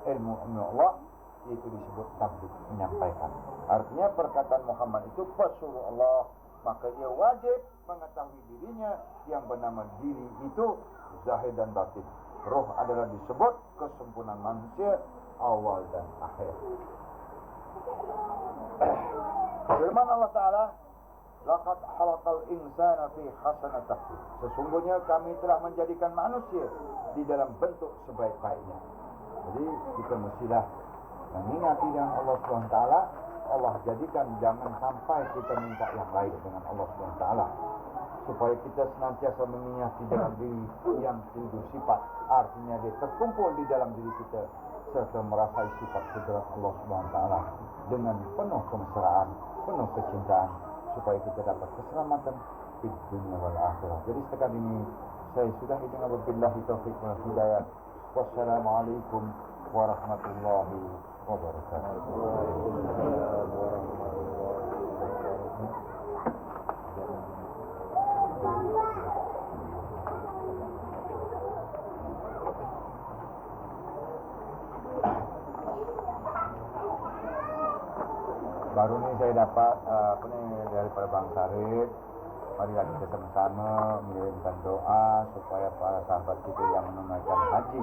ilmu Allah itu disebut tabligh, menyampaikan. Artinya perkataan Muhammad itu pesuruh Allah, maka ia wajib mengetahui dirinya yang bernama diri itu zahir dan batin. Roh adalah disebut kesempurnaan manusia awal dan akhir. Firman Allah Ta'ala, laqad khalaqal insana fi hasanati taqwim. Sesungguhnya kami telah menjadikan manusia di dalam bentuk sebaik-baiknya. Jadi kita mestilah mengingati dengan Allah SWT. Allah jadikan jangan sampai kita minta yang lain dengan Allah SWT, supaya kita senantiasa mengingati dalam diri yang 7 sifat. Artinya dia terkumpul di dalam diri kita serta merasai sifat kudrat Allah SWT dengan penuh kemesraan, penuh kecintaan, supaya kita dapat keselamatan di dunia wal akhirah. Jadi setakat ini saya sudahi dengan wabillahi taufiq wal hidayah. Wassalamualaikum warahmatullahi wabarakatuh. Baru ni saya dapat daripada Bang Sarip. Marilah kita sama-sama mengirimkan doa supaya para sahabat kita yang menunaikan haji,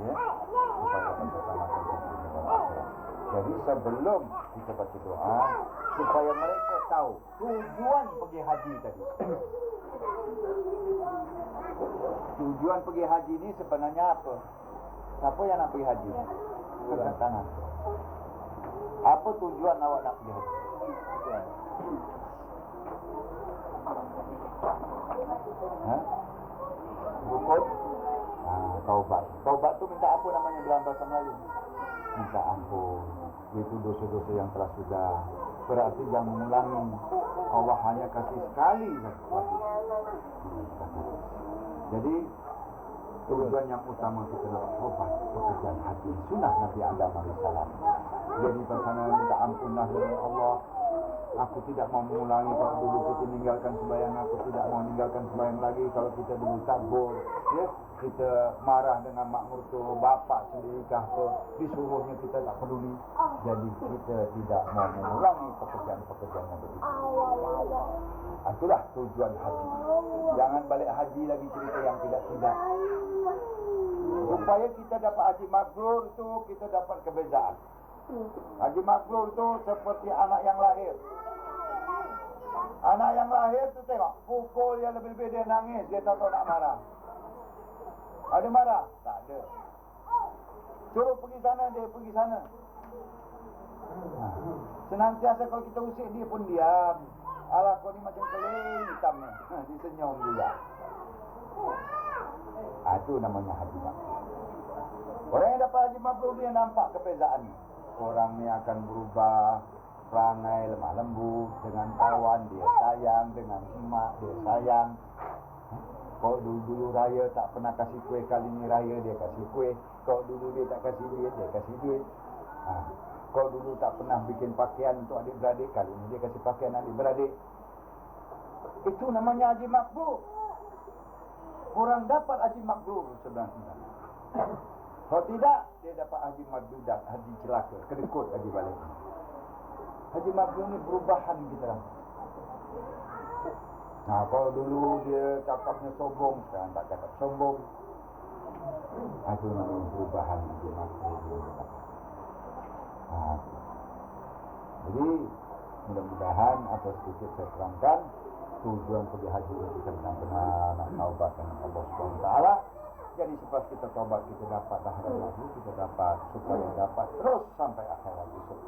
ya, supaya dapat bersama-sama dengan akhirat. Jadi sebelum kita baca doa, supaya mereka tahu tujuan pergi haji tadi. Tujuan pergi haji ni sebenarnya apa? Siapa yang nak pergi haji? Angkat tangan. Apa tujuan awak nak pergi haji? Rukun? Taubat. Taubat tu minta apa namanya dalam bahasa Melayu? Minta ampun. Itu dosa-dosa yang telah sudah. Berarti jangan mengulangi. Allah hanya kasih sekali saja. Jadi tujuan yang utama kita nak taubat, pekerjaan haji sunnah Nabi Adam AS. Jadi pasangan minta ampunlah dengan Allah. Aku tidak mau mengulangi. Kalau dulu kita meninggalkan sembahyang, aku tidak mau meninggalkan sembahyang lagi. Kalau kita dulu tabur, ya, kita marah dengan mak mertua, bapak sendiri kah apa, disuruhnya kita tak peduli. Jadi kita tidak mau mengulangi pekerjaan-pekerjaan yang begitu. Itulah tujuan haji. Jangan balik haji lagi cerita yang tidak-tidak. Supaya kita dapat haji mabrur itu, kita dapat kebezaan. Haji mabrur itu seperti anak yang lahir. Anak yang lahir tu tengok, pukul dia lebih-lebih dia nangis, dia tak tahu nak marah. Ada marah? Tak ada. Suruh pergi sana, dia pergi sana. Senantiasa kalau kita usik dia pun diam. Alah kau ni macam keling hitam ni. Dia senyum juga. Itu namanya haji mabrur. Orang yang dapat haji mabrur dia nampak kebezaan. Orang ni akan berubah perangai lemah lembut, dengan kawan dia sayang, dengan emak dia sayang. Kau dulu raya tak pernah kasih kuih, kali ni raya dia kasih kuih. Kau dulu dia tak kasih duit, dia kasih duit. Kau dulu tak pernah bikin pakaian untuk adik-beradik, kali ni dia kasih pakaian adik-beradik. Itu namanya haji mabrur. Orang dapat haji mabrur sebenarnya. Kalau tidak, dia dapat haji mardudat, haji celaka, kedekut haji balik. Haji mabrur ni perubahan kita. Kalau dulu dia cakapnya sombong, sekarang tak cakap sombong. Itu namanya perubahan haji mabrur. Jadi mudah-mudahan apa sedikit saya terangkan tujuan pergi haji ini kita benar-benar nak taubat dengan Allah SWT. Jadi selepas kita taubat kita dapat dah lagi kita dapat supaya dapat terus sampai akhirat esok.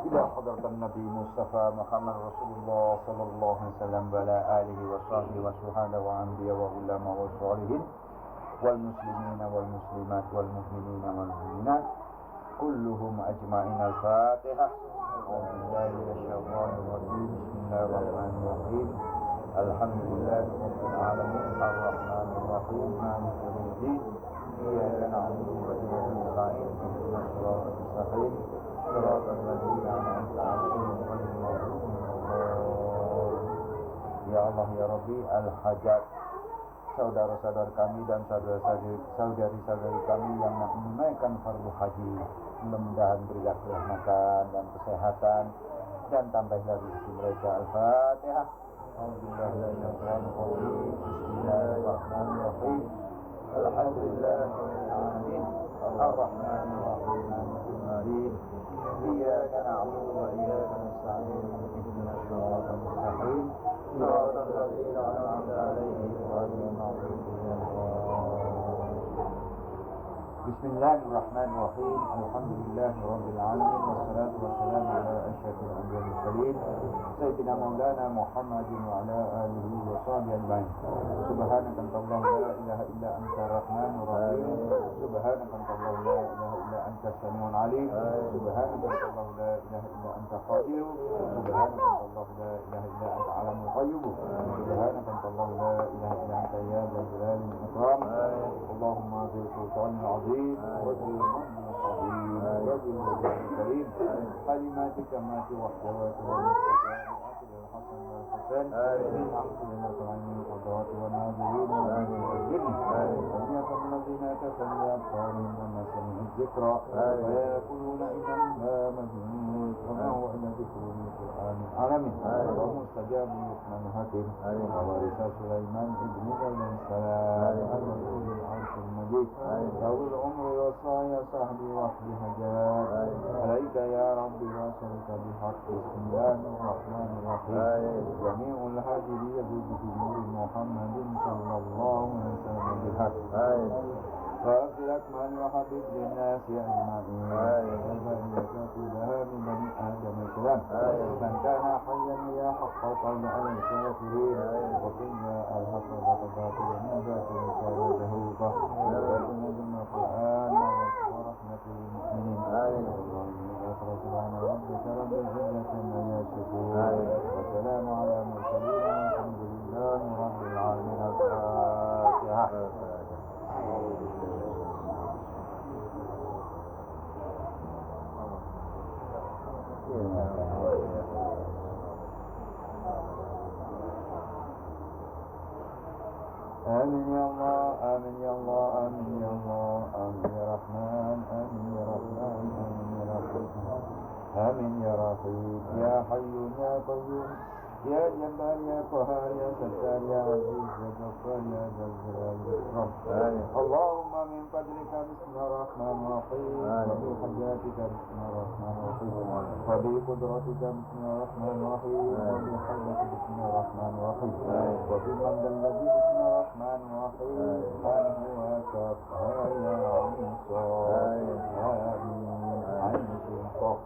Ila hadratan Nabi Mustafa Muhammad Rasulullah sallallahu alaihi wasallam wa ala alihi wa sahbihi wa syuhada wa anbiya wa ulama wa shalihin wal muslimina wal muslimat wal mu'minina wal mu'minat kulluhum ajma'in al-Fatihah. A'udzubillahi minasyaitonir rajim. Bismillahirrahmanirrahim. Alhamdulillahi rabbil alamin arrahmanir rahim maliki yaumiddin iyyaka na'budu wa iyyaka nasta'in ihdinas siratal mustaqim siratal ladzina an'amta 'alaihim ghairil maghdubi 'alaihim. Ya Allah ya Rabbi, al-hajat saudara-saudara kami dan saudari-saudari kami yang nak menunaikan fardu haji, mudah-mudahan berilah kerahmatan dan kesehatan dan tambah lagi rezeki mereka. Al-Fatihah. Bismillahirrahmanirrahim. Alhamdulillahirrahmanirrahim. Ar-Rahmanirrahim. Al-Rahim. Iyyaka na'budu wa iyyaka nasta'in. Ihdinas siratal mustaqim. Siratal ladzina an'amta 'alaihim ghairil maghdubi 'alaihim. Bismillahirrahmanirrahim. Alhamdulillahirabbil alamin wassalatu wassalamu ala asyrafil anbiya'i wal mursalin sayyidina maulana Muhammadin wa ala alihi wa sahbihi ajma'in. Subhanaka Allahumma la ilaha illa anta ar-rahmanur rahim. Subhanaka Allahumma la ilaha illa anta as-sami'ul 'alim. Subhanaka Allahumma la ilaha illa anta qadir. Subhanaka Allahumma la ilaha illa anta 'alamul ghaib. Subhanaka Allahumma la ilaha illa anta ya dzal jalali wal ikram. Allahumma bi sultanil 'azim وَجِلْ مَنْ الْقَدِيمِ وَجِلْ وَجْهِ الْكَرِيمِ كَلِمَاتِكَ مَا تُوَحْدَوَاتُ وَمُسْتَجَابُ الْحَسَنِ وَالْحُسَنِ مِنْ أَحْسِنِ الْقَرَيْنِ الْقَدْرَاتِ وَالنَّاظِرِينَ وَمِنْ الْجِنِّ وَمِنْ الَّذِينَ تَسَلَّى الصَّالِحِينَ وَمَا سَمِعُوا الذِّكْرَ وَيَقُولُونَ إِنَّهُ لَمَجْنُونٌ وَمَا هُوَ إِلَّا ذِكْرٌ لِلْقُرْآنِ الْعَالَمِينَ وَمُسْتَجَابُ لُقْمَانُ حَكِيمٌ وَوَرِثَ سُلَيْمَانُ ابْنُ دَاوُودَ السَّلَامُ عَلَى أُولِي الْعَرْشِ الْمَجِيدُ طول العمر وصايا صاحبي وحدي حاجات عليك يا ربي وصلت بحق. بسم الله الرحمن الرحيم. جميع الهدي يجوز في نور محمد صلى الله عليه وسلم بالحق. فأغفر أكمل وحبيب للناس أجمعين. فإنك كلها من بني آدم السلام. من كان حيا يا حق القول على الكافرين وقنا الحق والباطل من باطل كان زهوقا وجنود القرآن ورحمة للمؤمنين. سبحان ربك رب العزة عما يصفون وسلام على المرسلين والحمد لله رب العالمين. الفاتحة. آمين يا الله آمين يا الله آمين يا الله آمين يا رحمن آمين يا رحمن آمين يا رحمن آمين يا رحيم يا حي يا قيوم يا جبار يا قهار يا ستار يا عزيز يا غفار يا ذا الجلال والإكرام. اللهم من فضلك بسم الله الرحمن الرحيم وبحجاتك بسم الله الرحمن الرحيم وبقدرتك بسم الله الرحمن الرحيم وبحجتك بسم الله الرحمن الرحيم وبمن الذي بسم الله الرحمن الرحيم سبحانه وتعالى عين صاد آمين عين شنقاق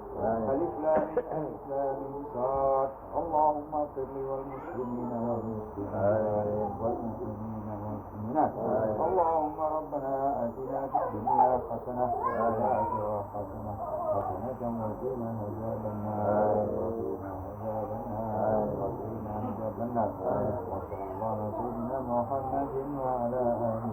ألف لام ألف لام صاد اللهم اغفر لي والمسلمين والمسلمات والمؤمنين والمؤمنات اللهم ربنا آتنا في الدنيا حسنة وفي الآخرة حسنة وقنا عذاب النار وقنا عذاب النار وقنا عذاب النار وصلى الله على سيدنا محمد وعلى آله